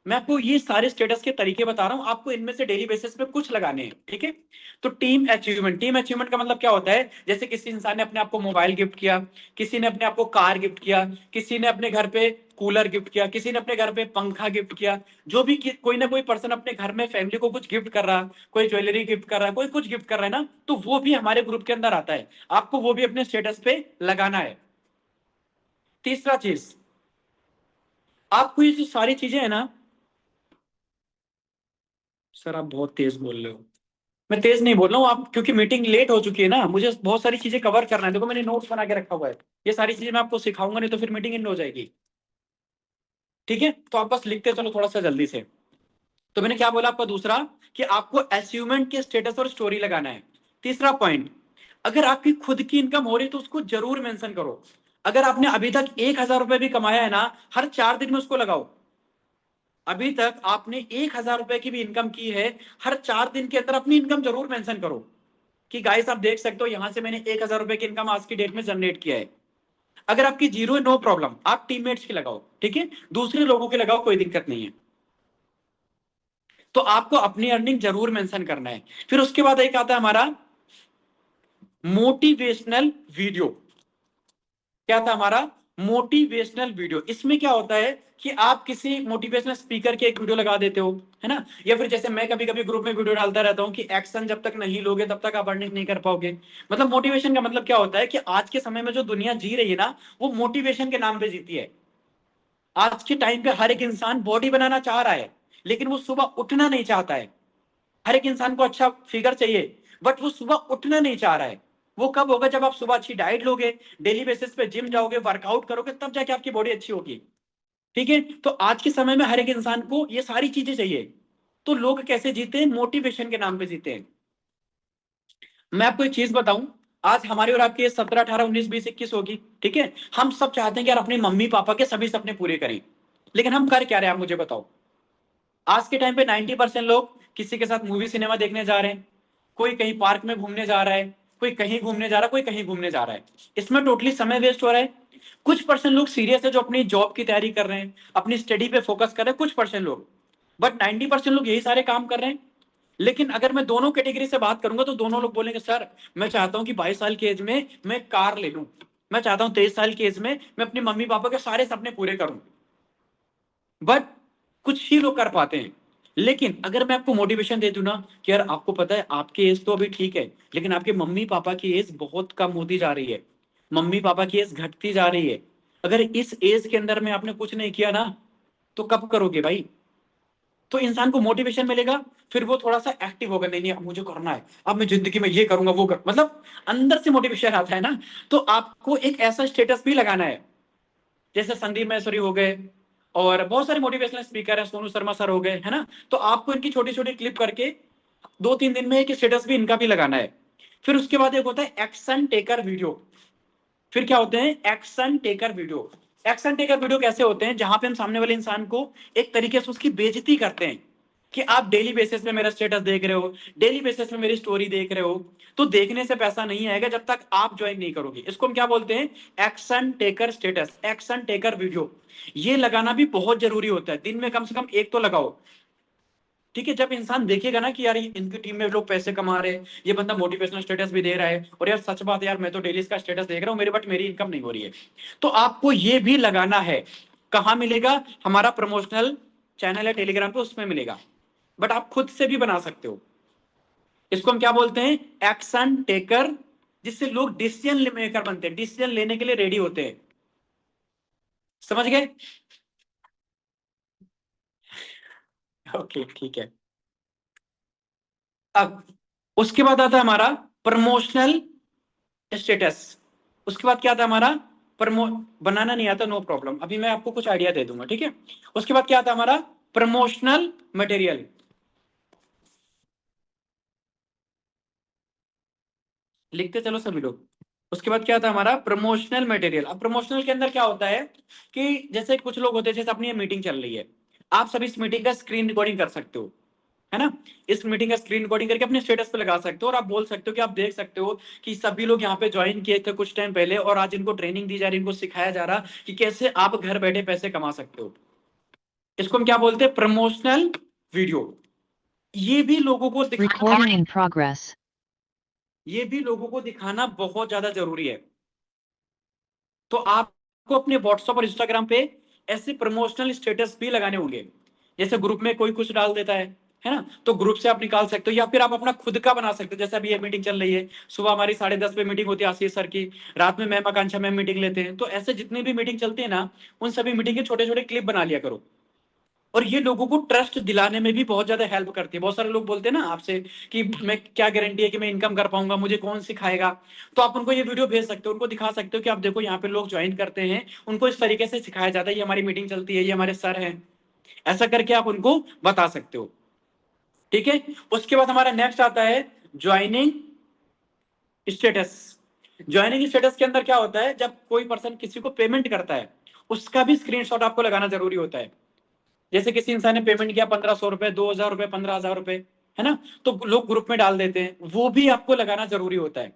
मैं आपको ये सारे स्टेटस के तरीके बता रहा हूं, आपको इनमें से डेली बेसिस पे कुछ लगाने हैं, ठीक है। तो टीम अचीवमेंट का मतलब क्या होता है, जैसे किसी इंसान ने अपने आप को मोबाइल गिफ्ट किया, किसी ने अपने आप को कार गिफ्ट किया, किसी ने अपने घर पे कूलर गिफ्ट किया, किसी ने अपने घर पे पंखा गिफ्ट किया। जो भी कोई ना कोई पर्सन अपने घर में फैमिली को कुछ गिफ्ट कर रहा, कोई ज्वेलरी गिफ्ट कर रहा है, कोई कुछ गिफ्ट कर रहा है ना, तो वो भी हमारे ग्रुप के अंदर आता है। आपको वो भी अपने स्टेटस पे लगाना है। तीसरा चीज, आपको ये जो सारी चीजें है ना, सर आप बहुत तेज बोल रहे हो। मैं तेज नहीं बोल रहा हूँ आप, क्योंकि मीटिंग लेट हो चुकी है ना, मुझे बहुत सारी चीजें कवर करना है। देखो मैंने नोट्स बना के रखा हुआ है, ये सारी चीजें मैं आपको सिखाऊंगा, नहीं तो फिर मीटिंग एंड हो जाएगी, ठीक है। तो आप बस लिखते चलो थोड़ा सा जल्दी से। तो मैंने क्या बोला आपका दूसरा, कि आपको अचीवमेंट के स्टेटस और स्टोरी लगाना है। तीसरा पॉइंट, अगर आपकी खुद की इनकम हो रही है तो उसको जरूर मेंशन करो। अगर आपने अभी तक 1,000 रुपए भी कमाया है ना, हर 4 दिन में उसको लगाओ। अभी तक आपने 1,000 रुपए की भी इनकम की है, हर 4 दिन के अंदर अपनी इनकम जरूर मेंशन करो कि गाइस आप देख सकते हो यहां से मैंने 1,000 रुपए की इनकम आज की डेट में जनरेट किया है। अगर आपकी जीरो है, नो प्रॉब्लम, आप टीममेट्स की लगाओ, ठीक है, दूसरे लोगों के लगाओ, कोई दिक्कत नहीं है। तो आपको अपनी अर्निंग जरूर मेंशन करना है। फिर उसके बाद एक आता है हमारा मोटिवेशनल वीडियो। क्या था हमारा, मोटिवेशनल वीडियो। इसमें क्या होता है कि आप किसी मोटिवेशनल स्पीकर के एक वीडियो लगा देते हो, है ना, या फिर जैसे मैं कभी कभी ग्रुप में वीडियो डालता रहता हूँ कि एक्शन जब तक नहीं लोगे तब तक आप अर्निंग नहीं कर पाओगे। मतलब मोटिवेशन का मतलब क्या होता है कि आज के समय में जो दुनिया जी रही है ना, वो मोटिवेशन के नाम पे जीती है। आज के टाइम पे हर एक इंसान बॉडी बनाना चाह रहा है, लेकिन वो सुबह उठना नहीं चाहता है। हर एक इंसान को अच्छा फिगर चाहिए, बट वो सुबह उठना नहीं चाह रहा है। वो कब होगा, जब आप सुबह अच्छी डाइट लोगे, डेली बेसिस पे जिम जाओगे, वर्कआउट करोगे, तब जाके आपकी बॉडी अच्छी होगी, ठीक है। तो आज के समय में हर एक इंसान को ये सारी चीजें चाहिए। तो लोग कैसे जीते हैं, मोटिवेशन के नाम पे जीते हैं। मैं आपको एक चीज बताऊं, आज हमारी और आपकी 17, 18, 19, 20, 21 होगी, ठीक है। हम सब चाहते हैं कि यार अपने मम्मी पापा के सभी सपने पूरे करें, लेकिन हम कर क्या रहे हैं, आप मुझे बताओ। आज के टाइम पे 90% लोग किसी के साथ मूवी सिनेमा देखने जा रहे हैं, कोई कहीं पार्क में घूमने जा रहा है, कोई कहीं घूमने जा रहा है, कोई कहीं घूमने जा रहा है। इसमें टोटली समय वेस्ट हो रहा है। कुछ परसेंट लोग सीरियस है जो अपनी जॉब की तैयारी कर रहे हैं, अपनी स्टडी पे फोकस कर रहे हैं, कुछ परसेंट लोग, बट 90% लोग यही सारे काम कर रहे हैं। लेकिन अगर मैं दोनों कैटेगरी से बात करूंगा तो दोनों लोग बोलेंगे सर मैं चाहता हूं कि 22 साल की एज में मैं कार ले लूं, मैं चाहता हूं 23 साल की एज में मैं अपनी मम्मी पापा के सारे सपने पूरे करूं। बट कुछ ही लोग कर पाते हैं। लेकिन अगर मैं आपको मोटिवेशन दे दूं ना कि यार आपको पता है आपकी एज तो अभी ठीक है, लेकिन आपके मम्मी पापा की एज बहुत कम होती जा रही है, मम्मी पापा की एज घटती जा रही है, अगर इस एज के अंदर में आपने कुछ नहीं किया ना तो कब करोगे भाई? तो इंसान को मोटिवेशन मिलेगा, फिर वो थोड़ा सा एक्टिव होगा, नहीं नहीं अब मुझे करना है, अब मैं जिंदगी में ये करूंगा वो कर, मतलब अंदर से मोटिवेशन आता है ना। तो आपको एक ऐसा स्टेटस भी लगाना है, जैसे संदीप महेश्वरी हो गए और बहुत सारे मोटिवेशनल स्पीकर हैं, सोनू शर्मा सर हो गए, है ना। तो आपको इनकी छोटी छोटी क्लिप करके 2-3 दिन में एक स्टेटस भी इनका भी लगाना है। फिर उसके बाद एक होता है एक्शन टेकर वीडियो। फिर क्या होते हैं action taker video. Action taker video कैसे होते हैं? जहां पे हम सामने वाले इंसान को एक तरीके से उसकी बेइज्जती करते हैं कि आप डेली बेसिस पे मेरा स्टेटस देख रहे हो, डेली बेसिस पे मेरी स्टोरी देख रहे हो, तो देखने से पैसा नहीं आएगा जब तक आप ज्वाइन नहीं करोगे। इसको हम क्या बोलते हैं? Action taker status, action taker video. ये लगाना भी बहुत जरूरी होता है, दिन में कम से कम एक तो लगाओ। ठीक है, जब इंसान देखेगा ना कि यार इनकी टीम में लोग पैसे कमा रहे हैं, ये बंदा मोटिवेशनल स्टेटस भी दे रहा है, और यार सच बात है यार मैं तो डेली इसका स्टेटस देख रहा हूँ मेरे, बट मेरी इनकम नहीं हो रही है, तो आपको ये भी लगाना है। कहाँ मिलेगा? हमारा प्रमोशनल चैनल है टेलीग्राम पे, उसमें मिलेगा, बट आप खुद से भी बना सकते हो। इसको हम क्या बोलते हैं? एक्शन टेकर, जिससे लोग डिसीजन मेकर बनते हैं, डिसीजन लेने के लिए रेडी होते हैं। समझ गए? ओके ठीक है। अब उसके बाद आता है हमारा प्रमोशनल स्टेटस। उसके बाद क्या आता है हमारा? प्रमो बनाना नहीं आता, नो प्रॉब्लम, अभी मैं आपको कुछ आइडिया दे दूंगा, ठीक है। उसके बाद क्या आता है हमारा? Promotional material. लिखते चलो सभी लोग। उसके बाद क्या आता है हमारा? Promotional material. अब प्रमोशनल के अंदर क्या होता है कि जैसे कुछ लोग होते हैं, जैसे अपनी ये मीटिंग चल रही है, आप सभी इस मीटिंग का स्क्रीन रिकॉर्डिंग कर सकते हो, है ना। इस मीटिंग का स्क्रीन रिकॉर्डिंग करके अपने स्टेटस पे लगा सकते हो, और आप बोल सकते हो कि आप देख सकते हो कि सभी लोग यहाँ पे ज्वाइन किए थे कुछ टाइम पहले, और आज इनको ट्रेनिंग दी जा रही है, इनको सिखाया जा रहा कि कैसे आप घर बैठे पैसे कमा सकते हो। इसको हम क्या बोलते हैं? Promotional video. ये भी लोगों को Recording in progress. ये भी लोगों को दिखाना बहुत ज्यादा जरूरी है। तो आपको अपने व्हाट्सएप और इंस्टाग्राम पे ऐसे प्रमोशनल स्टेटस भी लगाने होंगे, जैसे ग्रुप में कोई कुछ डाल देता है ना, तो ग्रुप से आप निकाल सकते हो, या फिर आप अपना खुद का बना सकते हो। जैसे अभी ये मीटिंग चल रही है, सुबह हमारी 10:30 पे मीटिंग होती है आशीष सर की, रात में मैम आकांक्षा मैम मीटिंग लेते हैं, तो ऐसे जितनी भी मीटिंग चलती है ना, उन सभी मीटिंग के छोटे छोटे क्लिप बना लिया करो। और ये लोगों को ट्रस्ट दिलाने में भी बहुत ज्यादा हेल्प करती है। बहुत सारे लोग बोलते हैं ना आपसे कि मैं क्या गारंटी है कि मैं इनकम कर पाऊंगा, मुझे कौन सिखाएगा। तो आप उनको ये वीडियो भेज सकते हो, उनको दिखा सकते हो कि आप देखो यहाँ पे लोग ज्वाइन करते हैं, उनको इस तरीके से सिखाया जाता है, ये हमारी मीटिंग चलती है, ये हमारे सर हैं। ऐसा करके आप उनको बता सकते हो, ठीक है। उसके बाद हमारा नेक्स्ट आता है ज्वाइनिंग स्टेटस। ज्वाइनिंग स्टेटस के अंदर क्या होता है? जब कोई पर्सन किसी को पेमेंट करता है, उसका भी स्क्रीनशॉट आपको लगाना जरूरी होता है। जैसे किसी इंसान ने पेमेंट किया 1500 रुपए, 2000 रुपए, 15,000 रुपए, है ना, तो लोग ग्रुप में डाल देते हैं, वो भी आपको लगाना जरूरी होता है।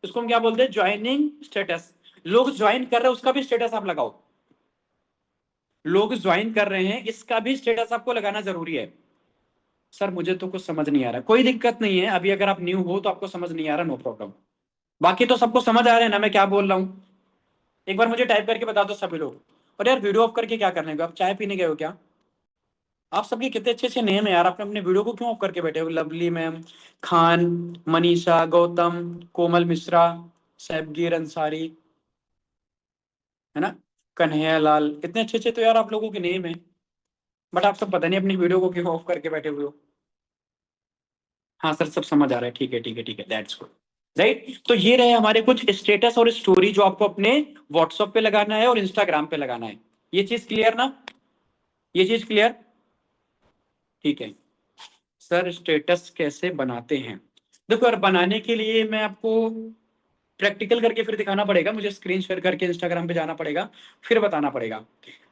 इसको हम क्या बोलते हैं? Joining status. लोग ज्वाइन कर रहे हैं उसका भी स्टेटस आप लगाओ, लोग ज्वाइन कर रहे हैं इसका भी स्टेटस आपको लगाना जरूरी है। सर मुझे तो कुछ समझ नहीं आ रहा, कोई दिक्कत नहीं है, अभी अगर आप न्यू हो तो आपको समझ नहीं आ रहा, नो प्रॉब्लम। बाकी तो सबको समझ आ रहा है ना मैं क्या बोल रहा हूँ? एक बार मुझे टाइप करके बता दो सभी लोग। और यार वीडियो ऑफ करके क्या करने को, आप चाय पीने गए हो क्या? आप सबके कितने अच्छे अच्छे नेम है यार, आपने अपने वीडियो को क्यों ऑफ करके बैठे हो? लवली मैम, खान, मनीषा, गौतम, कोमल मिश्रा, सैबगीर अंसारी, है ना, कन्हैया लाल, इतने अच्छे अच्छे तो यार आप लोगों के नेम है, बट आप सब पता नहीं अपनी वीडियो को क्यों ऑफ करके बैठे हुए हो। हाँ सर सब समझ आ रहा है, ठीक है ठीक है ठीक है, दैट्स गुड। राइट, तो ये रहे हमारे कुछ स्टेटस और स्टोरी जो आपको अपने व्हाट्सएप पे लगाना है और इंस्टाग्राम पे लगाना है। ये चीज क्लियर ना? ये चीज क्लियर? ठीक है। सर स्टेटस कैसे बनाते हैं? देखो यार, बनाने के लिए मैं आपको प्रैक्टिकल करके फिर दिखाना पड़ेगा, मुझे स्क्रीन शेयर करके इंस्टाग्राम पे जाना पड़ेगा, फिर बताना पड़ेगा।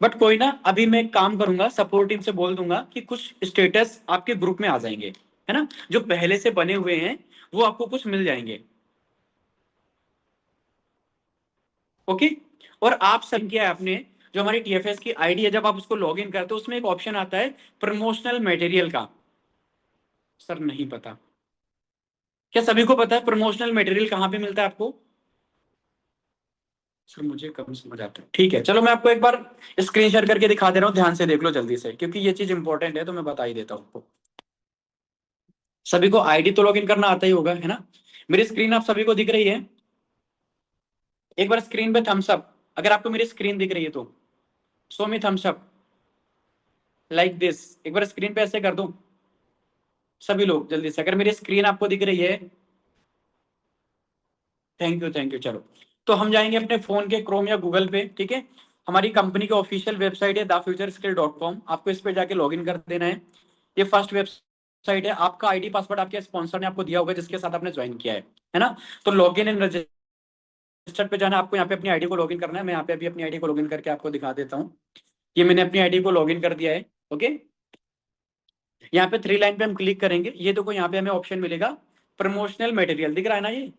बट कोई ना, अभी मैं एक काम करूंगा, सपोर्ट टीम से बोल दूंगा कि कुछ स्टेटस आपके ग्रुप में आ जाएंगे, है ना, जो पहले से बने हुए हैं वो आपको कुछ मिल जाएंगे। ओके। और आप सब किया है आपने, जो हमारी टीएफएस की आईडी है, जब आप उसको लॉग इन करते हो उसमें एक ऑप्शन आता है प्रमोशनल मटेरियल का। सर नहीं पता, क्या सभी को पता है प्रमोशनल मटेरियल कहाँ पे मिलता है आपको? सर मुझे कम समझ आता है। ठीक है, चलो मैं आपको एक बार स्क्रीन शेयर करके दिखा दे रहा हूँ, ध्यान से देख लो जल्दी से, क्योंकि ये चीज इंपॉर्टेंट है तो मैं बता ही देता हूँ आपको। सभी को आईडी तो लॉगिन करना आता ही होगा, है ना? मेरी स्क्रीन आप सभी को दिख रही है? एक बार स्क्रीन पे थम्स अप अगर आपको मेरी स्क्रीन दिख रही है तो, show me thumbs up like this. एक बार स्क्रीन पे ऐसे कर दूं सभी लोग जल्दी से, अगर मेरी स्क्रीन आपको दिख रही है। Thank you thank you. चलो तो हम जाएंगे अपने फोन के क्रोम या गूगल पे, ठीक है? हमारी कंपनी की ऑफिशियल वेबसाइट है thefutureskill.com, आपको इस पे जाके लॉगिन कर देना है। ये फर्स्ट वेबसाइट है, आपका आईडी पासवर्ड आपके स्पॉन्सर ने आपको दिया होगा जिसके साथ आपने ज्वाइन किया है ना? तो लॉगिन एंड रजिस्टर पे जाना, आपको यहाँ पे अपनी आईडी को लॉगिन करना है। मैं यहाँ पे अभी अपनी आईडी को लॉगिन करके आपको दिखा देता हूँ। ये मैंने अपनी आईडी को लॉगिन कर दिया है। ओके, यहाँ पे 3 लाइन पे हम क्लिक करेंगे, ये देखो यहाँ पे हमें ऑप्शन मिलेगा प्रमोशनल मटेरियल, दिख रहा है ना? ये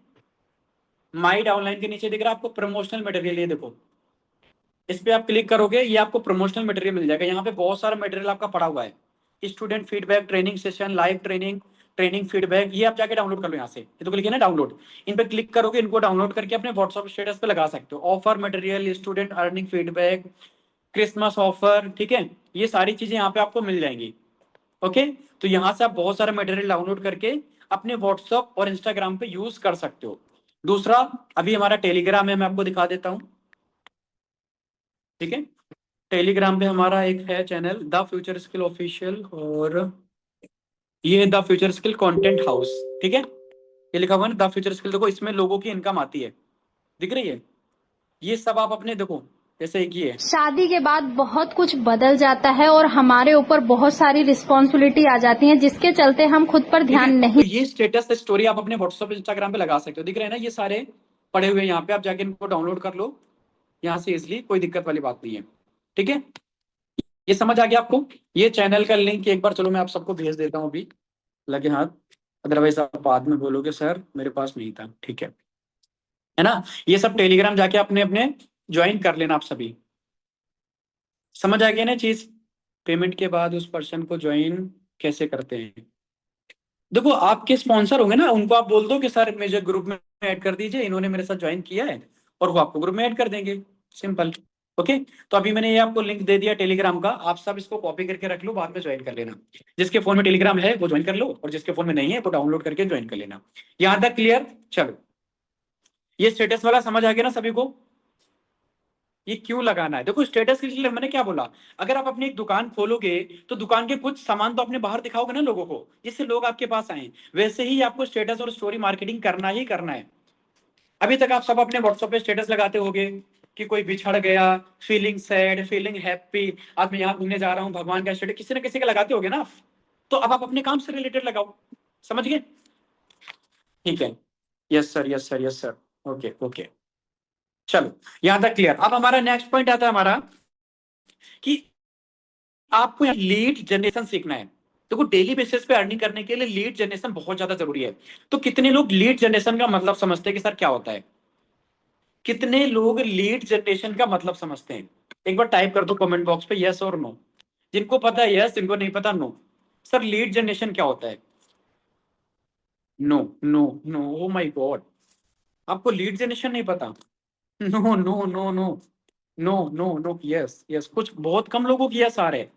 माई डाउनलाइन के नीचे दिख रहा है आपको प्रमोशनल मटेरियल, ये देखो, इस पे आप क्लिक करोगे ये आपको प्रमोशनल मटेरियल मिल जाएगा। यहाँ पे बहुत सारा मटेरियल आपका पड़ा हुआ है, student feedback, training session, live training, training feedback, ये आप जाके डाउनलोड कर लो। यहाँ से ये तो क्लिक है ना डाउनलोड, इन पे क्लिक करोगे, इनको डाउनलोड करके अपने व्हाट्सएप स्टेटस पे लगा सकते हो। Offer material, student earning feedback, Christmas offer, ठीक है? ये सारी चीजें यहाँ पे आपको मिल जाएंगी। ओके, तो यहाँ से आप बहुत सारा मटेरियल डाउनलोड करके अपने व्हाट्सएप और इंस्टाग्राम पे यूज कर सकते हो। दूसरा, अभी हमारा टेलीग्राम है, मैं आपको दिखा देता हूँ, ठीक है? टेलीग्राम पे हमारा एक है channel the future skill official, और ये the future skill content house, ठीक है? ये लिखा हुआ है ना द फ्यूचर स्किल, देखो इसमें लोगों की इनकम आती है, दिख रही है? ये सब आप अपने देखो, जैसे एक ये है, शादी के बाद बहुत कुछ बदल जाता है और हमारे ऊपर बहुत सारी रिस्पॉन्सिबिलिटी आ जाती है, जिसके चलते हम खुद पर ध्यान नहीं। तो ये स्टेटस स्टोरी आप अपने व्हाट्सएप इंस्टाग्राम पे लगा सकते हो, दिख रहे हैं ना? ये सारे पड़े हुए हैं यहाँ पे, आप जाके इनको डाउनलोड कर लो यहाँ से इजिली, कोई दिक्कत वाली बात नहीं है, ठीक है? ये समझ आ गया आपको? ये चैनल का लिंक एक बार चलो मैं आप सबको भेज देता हूँ अभी लगे हाथ, अदरवाइज आप बाद में बोलोगे सर मेरे पास नहीं था, ठीक है ना? ये सब टेलीग्राम जाके अपने अपने ज्वाइन कर लेना आप सभी। समझ आ गया ना चीज? पेमेंट के बाद उस पर्सन को ज्वाइन कैसे करते हैं? देखो आपके स्पॉन्सर होंगे ना, उनको आप बोल दो कि सर मुझे ग्रुप में ऐड कर दीजिए, इन्होंने मेरे साथ ज्वाइन किया है, और वो आपको ग्रुप में ऐड कर देंगे, सिंपल। ओके, तो अभी मैंने ये आपको लिंक दे दिया टेलीग्राम का, आप सब इसको कॉपी करके रख लो, बाद में ज्वाइन कर लेना। जिसके फोन में टेलीग्राम है वो ज्वाइन कर लो, और जिसके फोन में नहीं है वो डाउनलोड करके ज्वाइन कर लेना। यहां तक क्लियर? चलो, ये स्टेटस वाला समझ आ गया ना सभी को? ये क्यों लगाना है? देखो स्टेटस के लिए मैंने क्या बोला, अगर आप अपनी एक दुकान खोलोगे तो दुकान के कुछ सामान तो अपने बाहर दिखाओगे ना लोगों को, जिससे लोग आपके पास आए। वैसे ही आपको स्टेटस और स्टोरी मार्केटिंग करना ही करना है। अभी तक आप सब अपने व्हाट्सएप पे स्टेटस लगाते होगे कि कोई बिछड़ गया, फीलिंग सैड, फीलिंग हैप्पी, आज मैं यहाँ घूमने जा रहा हूँ, भगवान का स्टेटस किसी ना किसी का लगाते होगे ना। तो अब आप अपने काम से रिलेटेड लगाओ, समझ गए? ठीक है, yes sir yes sir yes sir, okay okay. चलो यहां तक क्लियर। अब हमारा नेक्स्ट पॉइंट आता है हमारा कि आपको लीड जनरेशन सीखना है। देखो डेली बेसिस पे अर्निंग करने के लिए लीड जनरेशन बहुत ज्यादा जरूरी है। तो कितने लोग लीड जनरेशन का मतलब समझते हैं कि सर क्या होता है? कितने लोग लीड जनरेशन का मतलब समझते हैं? एक बार टाइप कर दो कमेंट बॉक्स पे यस और नो। जिनको पता है यस, जिनको नहीं पता नो। सर लीड जनरेशन क्या होता है? No no no, oh my God, आपको लीड जनरेशन नहीं पता? No no no no no no no, yes yes, कुछ बहुत कम लोगों की यस आ रहे हैं।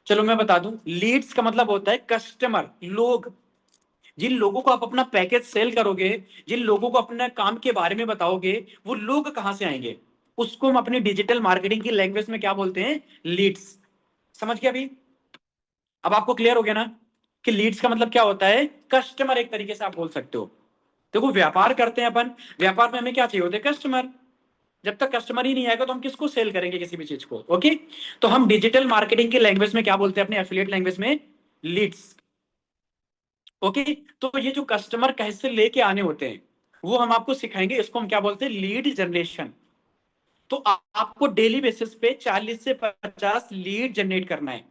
चलो मैं बता दूं, लीड्स का मतलब होता है कस्टमर, लोग। जिन लोगों को आप अपना पैकेज सेल करोगे, जिन लोगों को अपने काम के बारे में बताओगे, वो लोग कहां से आएंगे? उसको हम अपनी डिजिटल मार्केटिंग की लैंग्वेज में क्या बोलते हैं? लीड्स। समझ गया अभी? अब आपको क्लियर हो गया ना कि लीड्स का मतलब क्या होता है? कस्टमर, एक तरीके से आप बोल सकते हो। देखो व्यापार करते हैं अपन, व्यापार में हमें क्या चाहिए होते हैं? कस्टमर। जब तक कस्टमर ही नहीं आएगा तो हम किसको सेल करेंगे किसी भी चीज को? ओके, तो हम डिजिटल मार्केटिंग की लैंग्वेज में क्या बोलते हैं, अपने एफिलिएट लैंग्वेज में? लीड्स। ओके, तो ये जो कस्टमर कैसे लेके आने होते हैं वो हम आपको सिखाएंगे, इसको हम क्या बोलते हैं? Lead generation. तो आपको डेली बेसिस पे 40 से 50 लीड जनरेट करना है।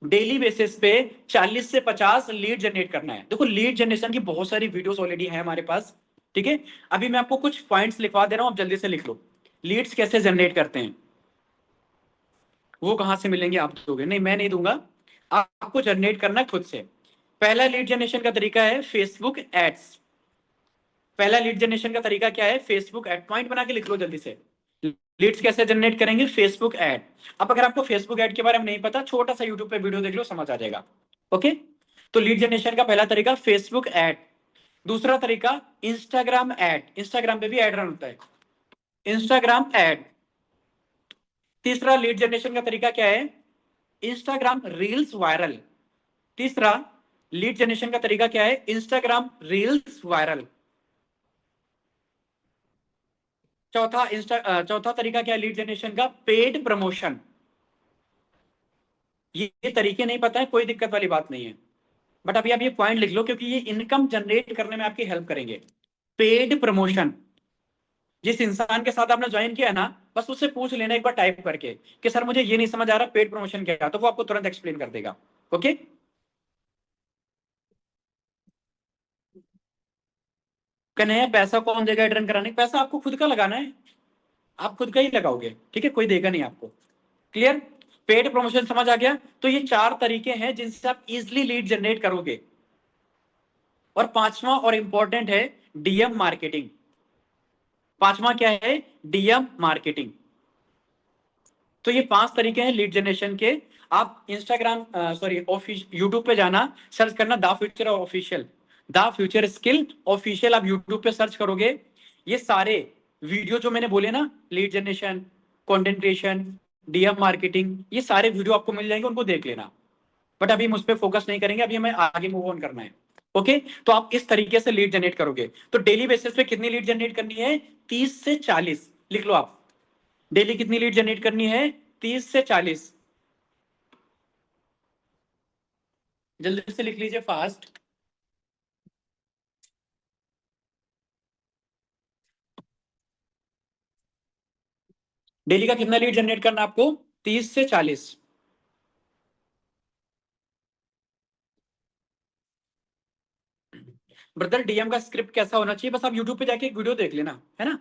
डेली बेसिस पे 40 से 50 लीड जनरेट करना है। देखो लीड जनरेशन की बहुत सारी वीडियोस ऑलरेडी है हमारे पास, ठीक है? अभी मैं आपको कुछ पॉइंट्स लिखवा दे रहा हूं, आप जल्दी से लिख लो। लीड्स कैसे जनरेट करते हैं, वो कहां से मिलेंगे? आप दोगे? नहीं, मैं नहीं दूंगा, आपको जनरेट करना है खुद से। पहला लीड जनरेशन का तरीका है फेसबुक एड्स। पहला लीड जनरेशन का तरीका क्या है? Facebook ad. पॉइंट बना के लिख लो जल्दी से। लीड्स कैसे जनरेट करेंगे? Facebook ad. अब अगर आपको फेसबुक ऐड के बारे में नहीं पता, छोटा सा यूट्यूब पे वीडियो देख लो, समझ आ जाएगा। ओके, तो लीड जनरेशन का पहला तरीका फेसबुक ऐड। दूसरा तरीका इंस्टाग्राम ऐड, इंस्टाग्राम पे भी ऐड रन होता है, इंस्टाग्राम ऐड। तीसरा लीड जनरेशन का तरीका क्या है? Instagram reels viral. तीसरा लीड जनरेशन का तरीका क्या है? Instagram reels viral. चौथा तरीका क्या है लीड जनरेशन का? Paid promotion. ये तरीके नहीं पता है, कोई दिक्कत वाली बात नहीं है, बट अभी आप ये पॉइंट लिख लो क्योंकि ये इनकम जनरेट करने में आपकी हेल्प करेंगे। Paid promotion. जिस इंसान के साथ आपने ज्वाइन किया ना, बस उससे पूछ लेना एक बार टाइप करके कि सर मुझे ये नहीं समझ आ रहा पेड प्रमोशन क्या है, तो वो आपको तुरंत एक्सप्लेन कर देगा। ओके, कन्हैया पैसा कौन देगा एड रन कराने? पैसा आपको खुद का लगाना है, आप खुद का ही लगाओगे, ठीक है, कोई देगा नहीं आपको। क्लियर? पेड प्रमोशन समझ आ गया? तो ये 4 तरीके हैं जिनसे आप इजिली लीड जनरेट करोगे। और पांचवा और इंपॉर्टेंट है डीएम मार्केटिंग। पांचवा क्या है? DM marketing. तो ये 5 तरीके हैं लीड जनरेशन के। आप इंस्टाग्राम यूट्यूब पे जाना, सर्च करना the future official, the future skill official. आप यूट्यूब पे सर्च करोगे, ये सारे वीडियो जो मैंने बोले ना, lead generation, content creation, DM marketing, ये सारे वीडियो आपको मिल जाएंगे, उनको देख लेना। बट अभी हम उस पर फोकस नहीं करेंगे, अभी हमें आगे मूव ऑन करना है। ओके, तो आप इस तरीके से लीड जनरेट करोगे। तो डेली बेसिस पे कितनी लीड जनरेट करनी है? 30 से 40। लिख लो आप, डेली कितनी लीड जनरेट करनी है? 30 से 40। जल्दी से लिख लीजिए, फास्ट। डेली का कितना लीड जनरेट करना आपको? 30 से 40। ब्रदर डीएम का स्क्रिप्ट कैसा होना चाहिए? बस आप यूट्यूब पे जाके एक वीडियो देख लेना, है ना,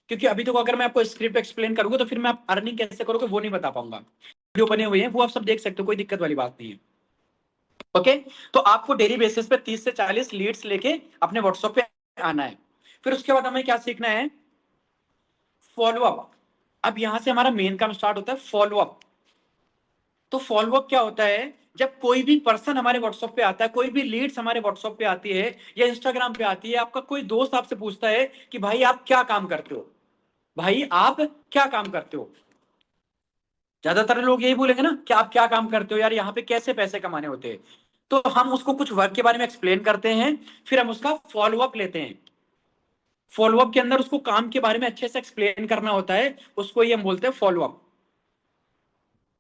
क्योंकि अभी तो अगर मैं आपको स्क्रिप्ट एक्सप्लेन करूंगा तो फिर मैं आप अर्निंग कैसे करोगे वो नहीं बता पाऊंगा। वीडियो बने हुए हैं, वो आप सब देख सकते हो, कोई दिक्कत वाली बात नहीं है। ओके, तो आपको डेली बेसिस पे 30 से 40 लीड्स लेके अपने व्हाट्सएप पे आना है। फिर उसके बाद हमें क्या सीखना है? फॉलोअप। अब यहां से हमारा मेन काम स्टार्ट होता है, फॉलोअप। तो फॉलोअप क्या होता है? जब कोई भी पर्सन हमारे व्हाट्सएप पे आता है, कोई भी लीड्स हमारे व्हाट्सएप पे आती है या इंस्टाग्राम पे आती है, आपका कोई दोस्त आपसे पूछता है कि भाई आप क्या काम करते हो, भाई आप क्या काम करते हो। ज्यादातर लोग यही बोलेंगे ना कि आप क्या काम करते हो यार, यहाँ पे कैसे पैसे कमाने होते हैं। तो हम उसको कुछ वर्क के बारे में एक्सप्लेन करते हैं, फिर हम उसका फॉलोअप लेते हैं। फॉलोअप के अंदर उसको काम के बारे में अच्छे से एक्सप्लेन करना होता है, उसको ही हम बोलते हैं फॉलोअप।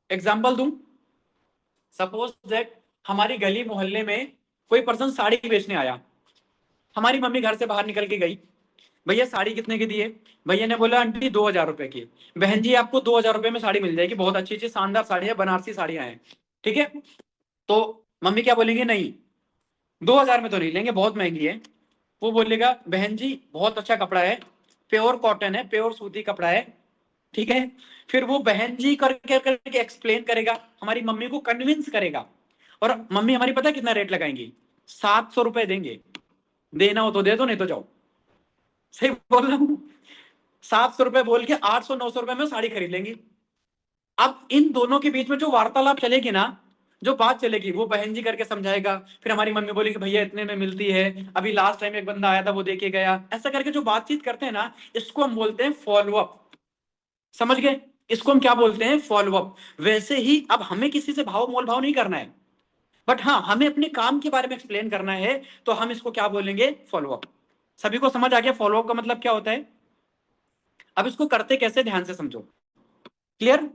एग्जाम्पल दूं, सपोज दैट हमारी गली मोहल्ले में कोई पर्सन साड़ी बेचने आया, हमारी मम्मी घर से बाहर निकल के गई, भैया साड़ी कितने की दिए? भैया ने बोला आंटी 2000 रुपए की। बहन जी आपको 2000 रुपए में साड़ी मिल जाएगी, बहुत अच्छी अच्छी शानदार साड़ी है, बनारसी साड़ियां हैं, ठीक है। तो मम्मी क्या बोलेंगे? नहीं, 2000 में तो नहीं लेंगे, बहुत महंगी है। वो बोलेगा बहन जी बहुत अच्छा कपड़ा है, प्योर कॉटन है, प्योर सूती कपड़ा है, ठीक है। फिर वो बहन जी करके करके एक्सप्लेन करेगा, हमारी मम्मी को कन्विंस करेगा, और मम्मी हमारी पता कितना रेट लगाएंगी? 700 रुपए देंगे, देना हो तो दे दो, नहीं तो जाओ। सही बोल रहा हूँ? 700 रुपए बोल के 800-900 रुपए में साड़ी खरीद लेंगी। अब इन दोनों के बीच में जो वार्तालाप चलेगी ना, जो बात चलेगी, वो बहन जी करके समझाएगा, फिर हमारी मम्मी बोलेगी भैया इतने में मिलती है, अभी लास्ट टाइम एक बंदा आया था वो देके गया, ऐसा करके जो बातचीत करते हैं ना, इसको हम बोलते हैं फॉलोअप। समझ गए? इसको हम क्या बोलते हैं? फॉलोअप। वैसे ही अब हमें किसी से भाव मोल भाव नहीं करना है, बट हाँ हमें अपने काम के बारे में एक्सप्लेन करना है, तो हम इसको क्या बोलेंगे? फॉलोअप। सभी को समझ आ गया फॉलोअप का मतलब क्या होता है? अब इसको करते कैसे, ध्यान से समझो। क्लियर?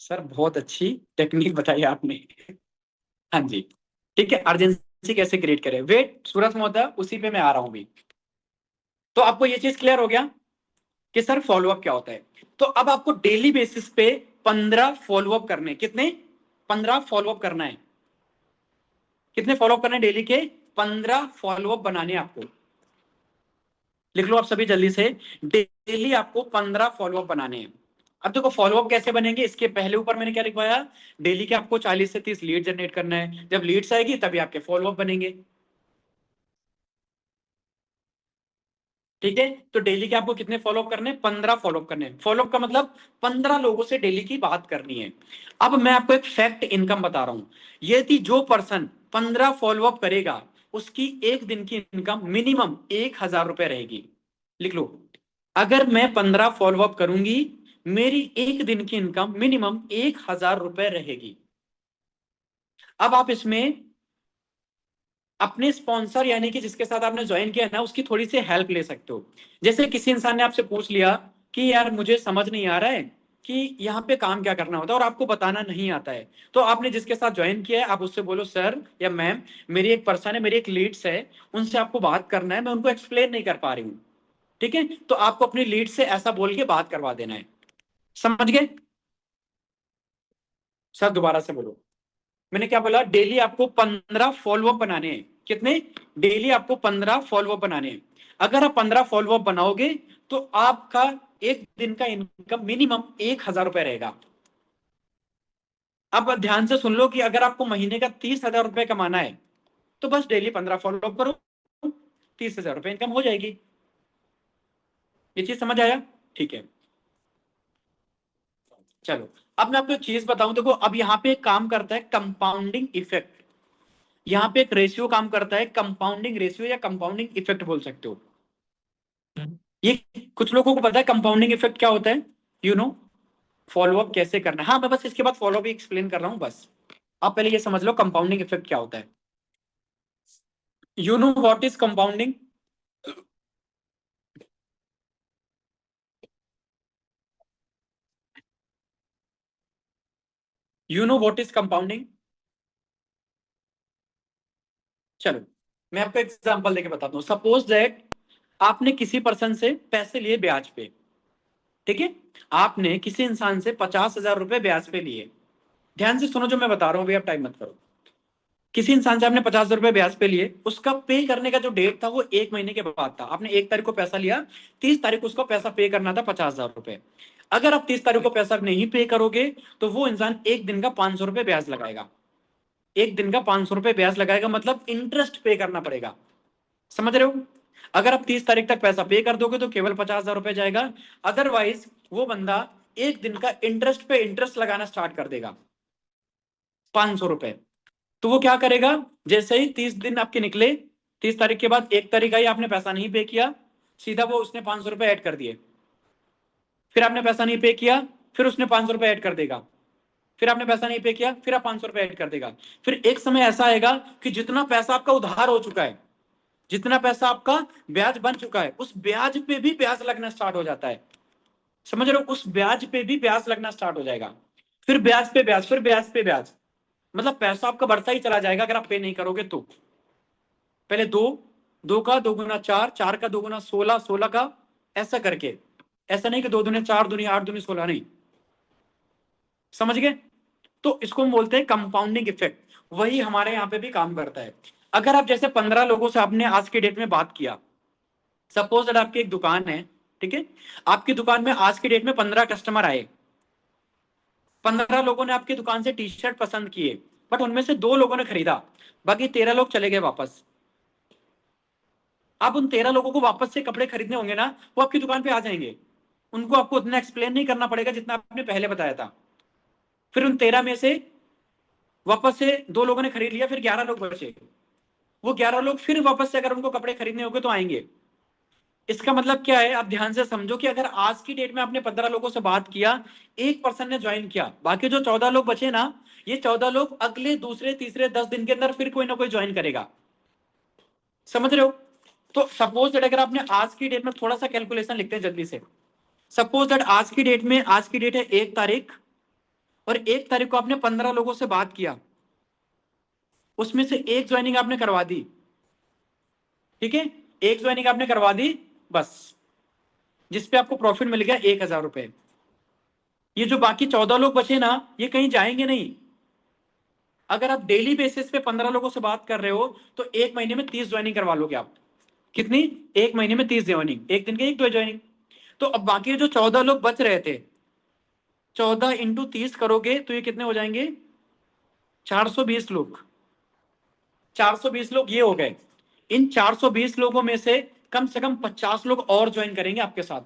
सर बहुत अच्छी टेक्निक बताई आपने। हाँ जी, ठीक है। अर्जेंसी कैसे क्रिएट करें? वेट सूरज महोदय, उसी पे मैं आ रहा हूं भी। तो आपको ये चीज क्लियर हो गया कि सर फॉलोअप क्या होता है। तो अब आपको डेली बेसिस पे 15 फॉलोअप करने, कितने? 15 फॉलोअप करना है। कितने फॉलोअप करने डेली के? 15 फॉलोअप बनाने आपको। लिख लो आप सभी जल्दी से, डेली आपको 15 फॉलोअप बनाने हैं। अब देखो फॉलोअप कैसे बनेंगे, इसके पहले ऊपर मैंने क्या लिखवाया? डेली के आपको 40 से 30 लीड जनरेट करना है, जब लीड्स आएगी तभी आपके फॉलोअप बनेंगे। ठीक है, तो डेली के आपको कितने फॉलोअप करने? 15 फॉलोअप करने। फॉलोअप का मतलब 15 लोगों से डेली की बात करनी है। अब मैं आपको एक फैक्ट इनकम बता रहा हूं, यदि जो पर्सन 15 फॉलोअप करेगा उसकी एक दिन की इनकम मिनिमम 1000 रुपए रहेगी। लिख लो, अगर मैं 15 फॉलोअप करूंगी मेरी एक दिन की इनकम मिनिमम 1000 रुपए रहेगी। अब आप इसमें अपने स्पॉन्सर यानी कि जिसके साथ आपने ज्वाइन किया है ना, उसकी थोड़ी सी हेल्प ले सकते हो। जैसे किसी इंसान ने आपसे पूछ लिया कि यार मुझे समझ नहीं आ रहा है कि यहाँ पे काम क्या करना होता है और आपको बताना नहीं आता है, तो आपने जिसके साथ ज्वाइन किया है आप उससे बोलो सर या मैम मेरी एक पर्सन है, मेरी एक लीड्स है, उनसे आपको बात करना है, मैं उनको एक्सप्लेन नहीं कर पा रही हूँ। ठीक है, तो आपको अपनी लीड से ऐसा बोल के बात करवा देना है। समझ गए? सर दोबारा से बोलो। मैंने क्या बोला? डेली आपको 15 फॉलोअप बनाने हैं। कितने? डेली आपको 15 फॉलोअप बनाने हैं। अगर आप 15 फॉलोअप बनाओगे तो आपका एक दिन का इनकम मिनिमम 1000 रुपए रहेगा। अब ध्यान से सुन लो कि अगर आपको महीने का 30,000 रुपए कमाना है तो बस डेली 15 फॉलोअप करो, 30,000 रुपए इनकम हो जाएगी। ये चीज समझ आया? ठीक है, चलो अब मैं आपको एक चीज बताऊं। देखो अब यहाँ पे एक काम करता है कंपाउंडिंग इफेक्ट, यहाँ पे एक रेशियो काम करता है, कंपाउंडिंग रेशियो या कंपाउंडिंग इफेक्ट बोल सकते हो। ये कुछ लोगों को पता है कंपाउंडिंग इफेक्ट क्या होता है? यू नो फॉलोअप कैसे करना है। हाँ मैं बस इसके बाद फॉलोअप एक्सप्लेन कर रहा हूं, बस आप पहले ये समझ लो कंपाउंडिंग इफेक्ट क्या होता है। You know what is compounding? You know what is compounding? चलो मैं आपको एग्जांपल देके बताता हूँ। सपोज दैट आपने किसी पर्सन से पैसे लिए ब्याज पे, ठीक है, आपने किसी इंसान से 50,000 रुपए ब्याज पे लिए। ध्यान से सुनो जो मैं बता रहा हूँ, अभी आप टाइम मत करो। किसी इंसान से आपने 50,000 रुपए ब्याज पे लिए, उसका पे करने का जो डेट था वो 1 महीने के बाद था। आपने 1 तारीख को पैसा लिया, 30 तारीख को उसको पैसा पे करना था 50,000 रुपए। अगर आप 30 तारीख को पैसा नहीं पे करोगे तो वो इंसान एक दिन का 500 रुपए ब्याज लगाएगा। एक दिन का 500 रुपए ब्याज लगाएगा मतलब इंटरेस्ट पे करना पड़ेगा। समझ रहे हो? अगर आप 30 तारीख तक पैसा पे कर दोगे तो केवल 50,000 रुपए जाएगा, अदरवाइज वो बंदा एक दिन का इंटरेस्ट पे इंटरेस्ट लगाना स्टार्ट कर देगा, 500 रुपए। तो वो क्या करेगा, जैसे ही 30 दिन आपके निकले, 30 तारीख के बाद 1 तारीख आई, आपने पैसा नहीं पे किया, सीधा वो उसने 500 रुपए ऐड कर दिए। फिर आपने पैसा नहीं पे किया, फिर उसने 500 रुपए ऐड कर देगा। फिर आपने पैसा नहीं पे किया, फिर आप 500 रुपए ऐड कर देगा। फिर एक समय ऐसा आएगा कि जितना पैसा आपका उधार हो चुका है, जितना पैसा आपका ब्याज बन चुका है, उस ब्याज पे भी ब्याज लगना स्टार्ट हो जाता है। समझ रहे हो? उस ब्याज पे भी ब्याज लगना स्टार्ट हो जाएगा। फिर ब्याज पे ब्याज, फिर ब्याज पे ब्याज, मतलब पैसा आपका बढ़ता ही चला जाएगा अगर आप पे नहीं करोगे तो। पहले दो, दो का दो गुना चार, चार का दो गुना 16, 16 का ऐसा करके। ऐसा नहीं कि 2 दूनी 4, दूनी 8, दूनी 16, नहीं। समझ गए? तो इसको हम बोलते हैं कंपाउंडिंग इफेक्ट। वही हमारे यहाँ पे भी काम करता है। अगर आप जैसे 15 लोगों से आपने आज के डेट में बात किया, सपोज दैट आपकी एक दुकान है, ठीक है, आपकी दुकान में आज की डेट में 15 कस्टमर आए, 15 लोगों ने आपकी दुकान से टी शर्ट पसंद किए, बट उनमें से 2 लोगों ने खरीदा, बाकी 13 लोग चले गए वापस। अब उन 13 लोगों को वापस से कपड़े खरीदने होंगे ना, वो आपकी दुकान पे आ जाएंगे। उनको आपको उतना एक्सप्लेन नहीं करना पड़ेगा जितना आपने पहले बताया था। फिर उन 13 में से वापस से 2 लोगों ने खरीद लिया, फिर 11 लोग बचे। वो 11 लोग फिर वापस से अगर उनको कपड़े खरीदने होंगे तो आएंगे। इसका मतलब क्या है, आप ध्यान से समझो कि अगर आज की डेट में आपने 15 लोगों से बात किया, एक पर्सन ने ज्वाइन किया, बाकी जो 14 लोग बचे ना, ये 14 लोग अगले दूसरे तीसरे 10 दिन के अंदर फिर कोई ना कोई ज्वाइन करेगा। समझ रहे हो? तो सपोज दैट अगर आपने आज की डेट में थोड़ा सा कैलकुलेशन लिखते हैं जल्दी से। सपोज दैट आज की डेट में, आज की डेट है 1 तारीख, और 1 तारीख को आपने 15 लोगों से बात किया, उसमें से एक ज्वाइनिंग आपने करवा दी, ठीक है, एक ज्वाइनिंग आपने करवा दी बस, जिसपे आपको प्रॉफिट मिल गया 1,000 रुपए। ये जो बाकी 14 लोग बचे ना, ये कहीं जाएंगे नहीं। अगर आप डेली बेसिस पे 15 लोगों से बात कर रहे हो तो एक महीने में 30 ज्वाइनिंग करवा लोगे आप। कितनी? एक महीने में 30 ज्वाइनिंग, एक दिन के 1-2 ज्वाइनिंग। तो अब बाकी जो 14 लोग बच रहे थे, 14 इंटू 30 करोगे तो ये कितने हो जाएंगे? 420 लोग। 420 लोग ये हो गए। इन 420 लोगों में से कम से कम 50 लोग और ज्वाइन करेंगे आपके साथ,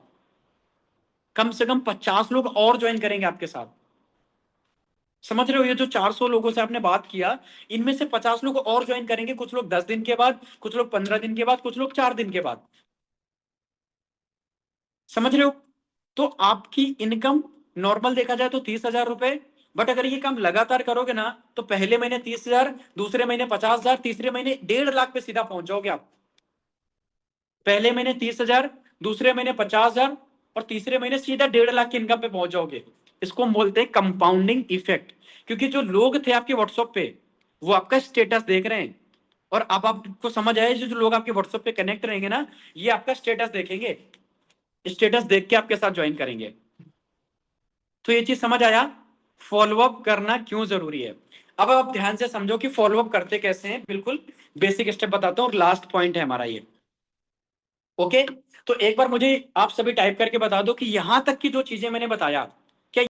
कम से कम 50 लोग और ज्वाइन करेंगे आपके साथ। समझ रहे हो? ये जो 400 लोगों से आपने बात किया, इनमें से 50 लोग और ज्वाइन करेंगे, कुछ लोग 10 दिन के बाद, कुछ लोग 15 दिन के बाद, कुछ लोग 4 दिन के बाद। समझ रहे हो? तो आपकी इनकम नॉर्मल देखा जाए तो 30,000 रुपए, बट अगर ये काम लगातार करोगे ना तो पहले महीने 30,000, दूसरे महीने 50,000, तीसरे महीने 1.5 लाख पे सीधा पहुंच जाओगे आप। पहले महीने 30,000, दूसरे महीने 50,000 और तीसरे महीने सीधा 1.5 लाख की इनकम पे पहुंच जाओगे। इसको हम बोलते हैं कंपाउंडिंग इफेक्ट। क्योंकि जो लोग थे आपके व्हाट्सएप पे वो आपका स्टेटस देख रहे हैं, और अब आपको समझ आया जो लोग आपके व्हाट्सएप पे कनेक्ट रहेंगे ना, ये आपका स्टेटस देखेंगे, स्टेटस देख के आपके साथ ज्वाइन करेंगे। तो ये चीज समझ आया, फॉलोअप करना क्यों जरूरी है। अब आप ध्यान से समझो कि फॉलोअप करते कैसे हैं, बिल्कुल बेसिक स्टेप बताता हूँ और लास्ट पॉइंट है हमारा ये। ओके, तो एक बार मुझे आप सभी टाइप करके बता दो कि यहां तक की जो चीजें मैंने बताया क्या।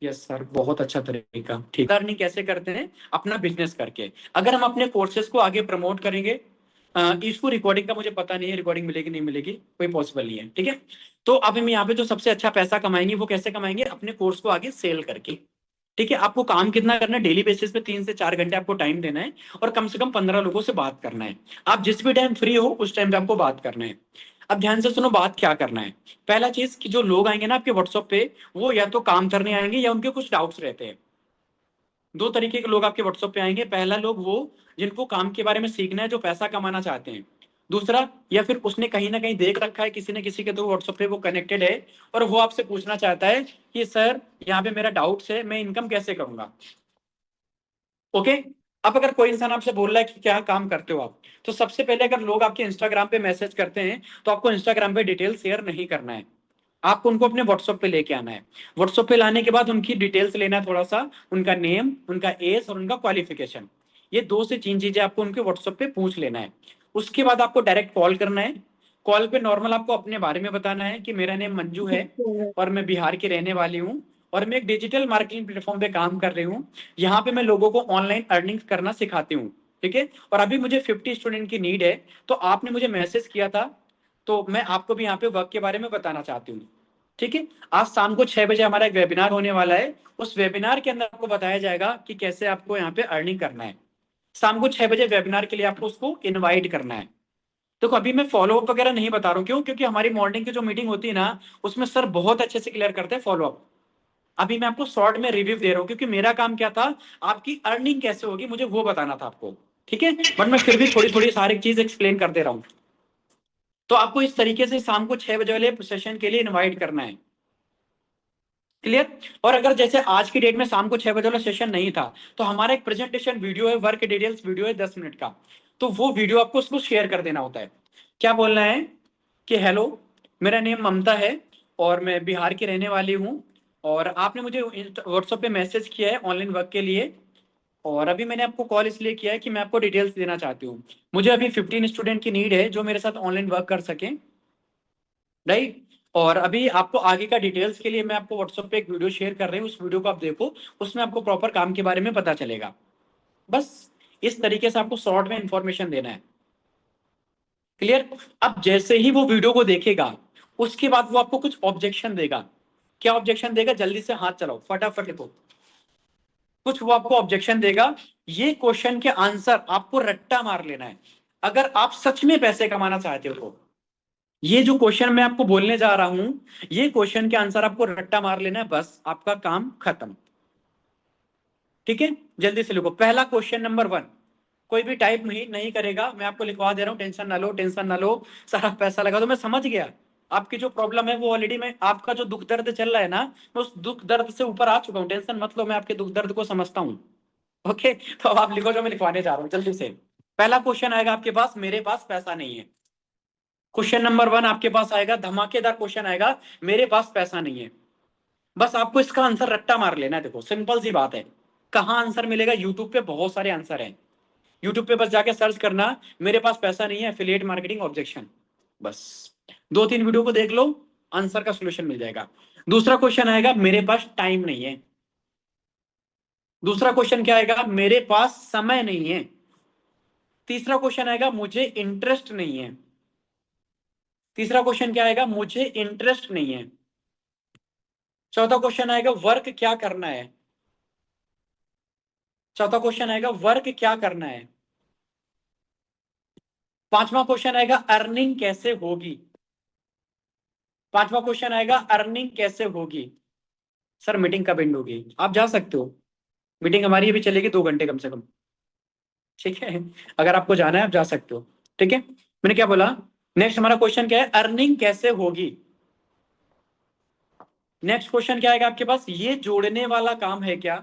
यस सर, बहुत अच्छा तरीका, ठीक। अर्निंग कैसे करते हैं? अपना बिजनेस करके। अगर हम अपने कोर्सेज को आगे प्रमोट करेंगे, इसको रिकॉर्डिंग का मुझे पता नहीं है, रिकॉर्डिंग मिलेगी नहीं मिलेगी, कोई पॉसिबल नहीं है, ठीक है। तो अब हम यहाँ पे जो सबसे अच्छा पैसा कमाएंगे वो कैसे कमाएंगे? अपने कोर्स को आगे सेल करके। ठीक है, आपको काम कितना करना है? डेली बेसिस पे 3 से 4 घंटे आपको टाइम देना है और कम से कम 15 लोगों से बात करना है। आप जिस भी टाइम फ्री हो उस टाइम पे आपको बात करना है। अब ध्यान से सुनो, बात क्या करना है। पहला चीज कि जो लोग आएंगे ना आपके व्हाट्सएप पे, वो या तो काम करने आएंगे या उनके कुछ डाउट्स रहते हैं। 2 तरीके के लोग आपके व्हाट्सएप पे आएंगे। पहला लोग वो जिनको काम के बारे में सीखना है, जो पैसा कमाना चाहते हैं। दूसरा, या फिर उसने कहीं ना कहीं देख रखा है किसी न किसी के, तो व्हाट्सएप पे वो कनेक्टेड है और वो आपसे पूछना चाहता है कि सर यहाँ पे मेरा डाउट्स है, मैं इनकम कैसे करूंगा। ओके, अब अगर कोई इंसान आपसे बोल रहा है कि क्या काम करते हो आप, तो सबसे पहले अगर लोग आपके इंस्टाग्राम पे मैसेज करते हैं तो आपको इंस्टाग्राम पे डिटेल शेयर नहीं करना है। आपको उनको अपने व्हाट्सएप पे लेके आना है। व्हाट्सएप पे लाने के बाद उनकी डिटेल्स लेना है, थोड़ा सा उनका नेम, उनका एज और उनका क्वालिफिकेशन। ये 2 से 3 चीजें आपको उनके व्हाट्सएप पे पूछ लेना है। उसके बाद आपको डायरेक्ट कॉल करना है। कॉल पे नॉर्मल आपको अपने बारे में बताना है कि मेरा नेम मंजू है और मैं बिहार की रहने वाली हूँ और मैं एक डिजिटल मार्केटिंग प्लेटफॉर्म पे काम कर रही हूँ। यहाँ पे मैं लोगों को ऑनलाइन अर्निंग करना सिखाती हूँ, ठीक है। और अभी मुझे 50 स्टूडेंट की नीड है, तो आपने मुझे मैसेज किया था, तो मैं आपको भी यहाँ पे वर्क के बारे में बताना चाहती हूँ, ठीक है। आज शाम को 6 बजे हमारा एक वेबिनार होने वाला है। उस वेबिनार के अंदर आपको बताया जाएगा कि कैसे आपको यहाँ पे अर्निंग करना है। शाम को 6 बजे वेबिनार के लिए आपको उसको इनवाइट करना है। देखो अभी मैं फॉलोअप वगैरह नहीं बता रहा हूँ, क्यों? क्योंकि हमारी मॉर्निंग की जो मीटिंग होती है ना, उसमें सर बहुत अच्छे से क्लियर करते हैं फॉलोअप। अभी मैं आपको शॉर्ट में रिव्यू दे रहा हूँ, क्योंकि मेरा काम क्या था, आपकी अर्निंग कैसे होगी मुझे वो बताना था आपको, ठीक है। बट मैं फिर भी थोड़ी थोड़ी सारी चीज एक्सप्लेन कर दे रहा हूँ। तो आपको इस तरीके से शाम को 6 बजे वाले सेशन के लिए इन्वाइट करना है, क्लियर। और अगर जैसे आज की डेट में शाम को 6 बजे वाला सेशन नहीं था, तो हमारा एक प्रेजेंटेशन वीडियो है, वर्क डिटेल्स वीडियो है 10 मिनट का, तो वो वीडियो आपको उसको शेयर कर देना होता है। क्या बोलना है कि हेलो, मेरा नेम ममता है और मैं बिहार की रहने वाली हूँ, और आपने मुझे व्हाट्सएप पे मैसेज किया है ऑनलाइन वर्क के लिए, और अभी मैंने आपको कॉल इसलिए किया है कि मैं आपको डिटेल्स देना चाहती हूँ। मुझे अभी 15 स्टूडेंट की नीड है जो मेरे साथ ऑनलाइन वर्क कर सकें, राइट। और अभी आपको आगे का डिटेल्स के लिए मैं आपको व्हाट्सएप पे एक वीडियो शेयर कर रही हूँ, उस वीडियो को आप देखो, उसमें आपको प्रॉपर काम के बारे में पता चलेगा। बस इस तरीके से आपको शॉर्ट में इंफॉर्मेशन देना है, क्लियर। अब जैसे ही वो वीडियो को देखेगा, उसके बाद वो आपको कुछ ऑब्जेक्शन देगा। क्या ऑब्जेक्शन देगा? जल्दी से हाथ चलाओ, फटाफट लिखो। कुछ वो आपको ऑब्जेक्शन देगा। ये क्वेश्चन के आंसर आपको रट्टा मार लेना है, अगर आप सच में पैसे कमाना चाहते हो तो। ये जो क्वेश्चन मैं आपको बोलने जा रहा हूं, ये क्वेश्चन के आंसर आपको रट्टा मार लेना है, बस आपका काम खत्म, ठीक है। जल्दी से लिखो, पहला क्वेश्चन नंबर 1। कोई भी टाइप नहीं करेगा, मैं आपको लिखवा दे रहा हूं, टेंशन ना लो, टेंशन ना लो। सारा पैसा लगा तो मैं समझ गया आपकी जो प्रॉब्लम है वो ऑलरेडी, मैं आपका जो दुख दर्द चल रहा है ना, मैं उस दुख दर्द से ऊपर आ चुका हूं, टेंशन मत लो, मैं आपके दुख दर्द को समझता हूं। ओके, तो अब आप लिखो जो मैं लिखवाने जा रहा हूं जल्दी से। पहला क्वेश्चन आएगा आपके पास, मेरे पास पैसा नहीं है। क्वेश्चन नंबर 1 आपके पास आएगा, धमाकेदार क्वेश्चन आएगा, मेरे पास पैसा नहीं है। बस आपको इसका आंसर रट्टा मार लेना है। देखो सिंपल सी बात है। कहाँ आंसर मिलेगा? यूट्यूब पे बहुत सारे आंसर हैं। यूट्यूब पे बस जाके सर्च करना, मेरे पास पैसा नहीं है, एफिलिएट मार्केटिंग ऑब्जेक्शन, बस 2-3 वीडियो को देख लो, आंसर का सोल्यूशन मिल जाएगा। दूसरा क्वेश्चन आएगा, मेरे पास टाइम नहीं है। दूसरा क्वेश्चन क्या आएगा? मेरे पास समय नहीं है। तीसरा क्वेश्चन आएगा मुझे इंटरेस्ट नहीं है। तीसरा क्वेश्चन क्या आएगा? मुझे इंटरेस्ट नहीं है। चौथा क्वेश्चन आएगा वर्क क्या करना है। चौथा क्वेश्चन आएगा वर्क क्या करना है। पांचवा क्वेश्चन आएगा अर्निंग कैसे होगी। पांचवा क्वेश्चन आएगा अर्निंग कैसे होगी। सर मीटिंग कब एंड होगी? आप जा सकते हो, मीटिंग हमारी अभी चलेगी 2 घंटे कम से कम, ठीक है? अगर आपको जाना है आप जा सकते हो, ठीक है? मैंने क्या बोला? नेक्स्ट हमारा क्वेश्चन क्या है? अर्निंग कैसे होगी। नेक्स्ट क्वेश्चन क्या आएगा आपके पास? ये जोड़ने वाला काम है क्या।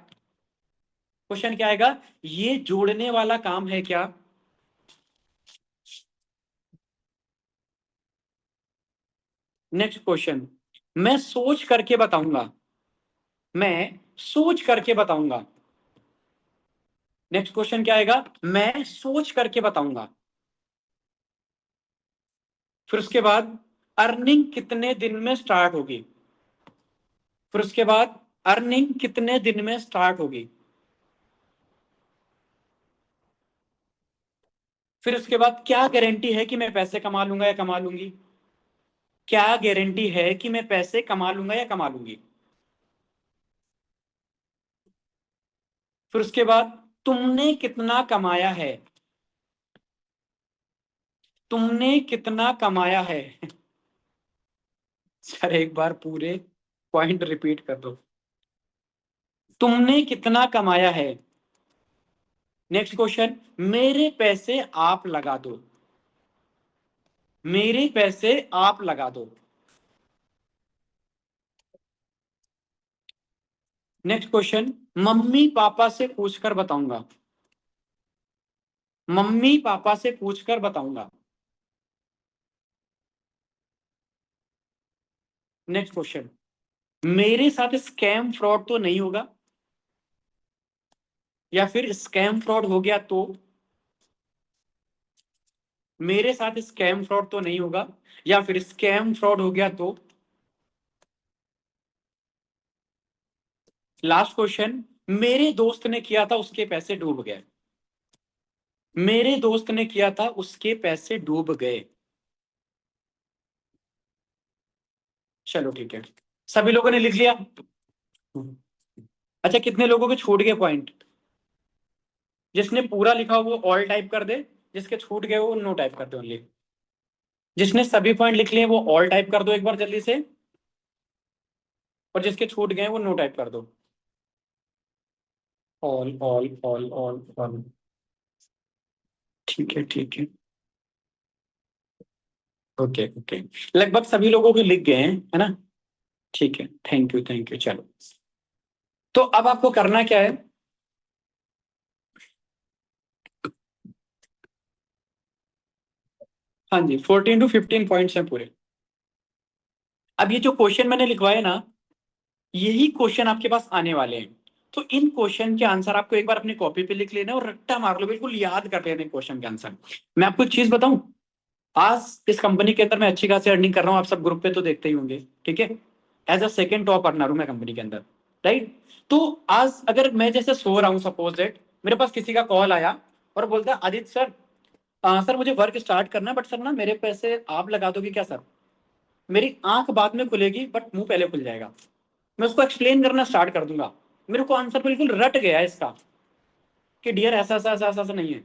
क्वेश्चन क्या आएगा? ये जोड़ने वाला काम है क्या। नेक्स्ट क्वेश्चन, मैं सोच करके बताऊंगा। मैं सोच करके बताऊंगा। नेक्स्ट क्वेश्चन क्या आएगा? मैं सोच करके बताऊंगा। फिर उसके बाद अर्निंग कितने दिन में स्टार्ट होगी। फिर उसके बाद अर्निंग कितने दिन में स्टार्ट होगी। फिर उसके बाद क्या गारंटी है कि मैं पैसे कमा लूंगा या कमा लूंगी। क्या गारंटी है कि मैं पैसे कमा लूंगा या कमा लूंगी। फिर उसके बाद तुमने कितना कमाया है। तुमने कितना कमाया है। सर एक बार पूरे पॉइंट रिपीट कर दो। तुमने कितना कमाया है। नेक्स्ट क्वेश्चन, मेरे पैसे आप लगा दो। मेरे पैसे आप लगा दो। नेक्स्ट क्वेश्चन, मम्मी पापा से पूछकर बताऊंगा। मम्मी पापा से पूछकर बताऊंगा। नेक्स्ट क्वेश्चन, मेरे साथ स्कैम फ्रॉड तो नहीं होगा, या फिर स्कैम फ्रॉड हो गया तो। मेरे साथ स्कैम फ्रॉड तो नहीं होगा, या फिर स्कैम फ्रॉड हो गया तो। लास्ट क्वेश्चन, मेरे दोस्त ने किया था उसके पैसे डूब गए। मेरे दोस्त ने किया था उसके पैसे डूब गए। चलो ठीक है, सभी लोगों ने लिख लिया? अच्छा कितने लोगों के छूट गए पॉइंट? जिसने पूरा लिखा वो ऑल टाइप कर दे, जिसके छूट गए वो नो टाइप कर दे ओनली। जिसने सभी पॉइंट लिख लिए वो ऑल टाइप कर दो एक बार जल्दी से, और जिसके छूट गए वो नो टाइप कर दो। All all all all all. ठीक है ठीक है, ओके ओके, लगभग सभी लोगों के लिख गए हैं, है ना? ठीक है, थैंक यू थैंक यू। चलो तो अब आपको करना क्या है? हाँ जी, 14 to 15 पॉइंट्स हैं पूरे। अब ये जो क्वेश्चन मैंने लिखवाए ना, यही क्वेश्चन आपके पास आने वाले हैं। तो इन क्वेश्चन के आंसर आपको एक बार अपनी कॉपी पे लिख लेना और रट्टा मार लो, बिल्कुल याद कर लेना क्वेश्चन के आंसर। मैं आपको एक चीज बताऊं, आज इस कंपनी के अंदर मैं अच्छी खासी अर्निंग कर रहा हूँ, आप सब ग्रुप पे तो देखते ही होंगे, ठीक है? As a second top earner हूं मैं कंपनी के अंदर, राइट? तो आज अगर मैं जैसे सो रहा हूँ, सपोज दैट मेरे पास किसी का कॉल आया और बोलता है आदित्य सर, सर मुझे वर्क स्टार्ट करना है, बट सर ना मेरे पैसे आप लगा दोगे क्या सर। मेरी आंख बाद में खुलेगी बट मुंह पहले खुल जाएगा। मैं उसको एक्सप्लेन करना स्टार्ट कर दूंगा। मेरे को आंसर बिल्कुल रट गया है इसका कि डियर ऐसा ऐसा ऐसा ऐसा नहीं है।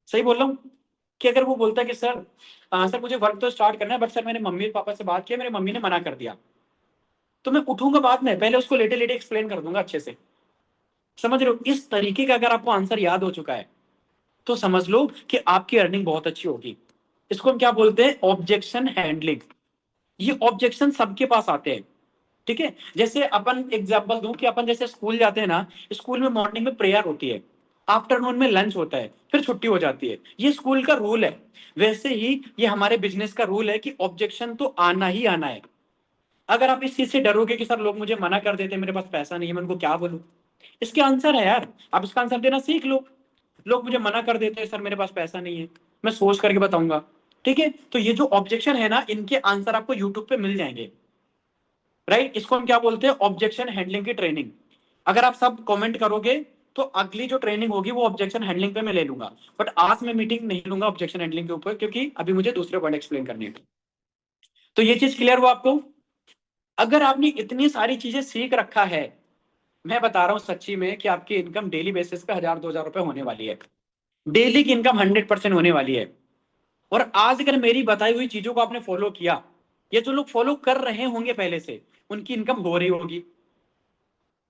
सही बोल रहा हूँ? कि अगर वो बोलता है कि सर सर मुझे वर्क तो स्टार्ट करना है, बट सर मैंने मम्मी पापा से बात किया, मेरी मम्मी ने मना कर दिया, तो मैं उठूंगा बाद में, पहले उसको लेटे लेटे एक्सप्लेन कर दूंगा अच्छे से। समझ रहे हो? इस तरीके का अगर आपको आंसर याद हो चुका है तो समझ लो कि आपकी अर्निंग बहुत अच्छी होगी। इसको हम क्या बोलते हैं? Objection handling. ये ऑब्जेक्शन सबके पास आते हैं, ठीक है? जैसे अपन एग्जांपल दूं कि अपन जैसे स्कूल जाते हैं ना, स्कूल में मॉर्निंग में प्रेयर होती है, आफ्टरनून में लंच होता है, फिर छुट्टी हो जाती है, ये स्कूल का रूल है। वैसे ही ये हमारे बिजनेस का रूल है कि ऑब्जेक्शन तो आना ही आना है। अगर आप इस चीज से डरोगे कि सर लोग मुझे मना कर देते हैं, मेरे पास पैसा नहीं है, मैं उनको क्या बोलूं, इसके आंसर है यार, आप इसका आंसर देना सीख लो। लोग मुझे मना कर देते हैं सर मेरे पास पैसा नहीं है, मैं सोच करके बताऊंगा, ठीक है? तो ये जो ऑब्जेक्शन है ना, इनके आंसर आपको यूट्यूब पे मिल जाएंगे, राइट? इसको हम क्या बोलते हैं? ऑब्जेक्शन हैंडलिंग की ट्रेनिंग। अगर आप सब कमेंट करोगे तो अगली जो ट्रेनिंग होगी वो ऑब्जेक्शन हैंडलिंग पे मैं ले लूंगा, बट आज मैं मीटिंग नहीं लूंगा ऑब्जेक्शन हैंडलिंग के ऊपर, क्योंकि अभी मुझे दूसरे पॉइंट एक्सप्लेन करने हैं। तो ये चीज क्लियर हुआ आपको? अगर आपने इतनी सारी चीजें सीख रखा है, मैं बता रहा हूं सच्ची में कि आपकी इनकम डेली बेसिस पे 1000-2000 रुपए होने वाली है। डेली की इनकम 100% होने वाली है। और आज अगर मेरी बताई हुई चीजों को आपने फॉलो किया, ये जो लोग फॉलो कर रहे होंगे पहले से, उनकी इनकम हो रही होगी।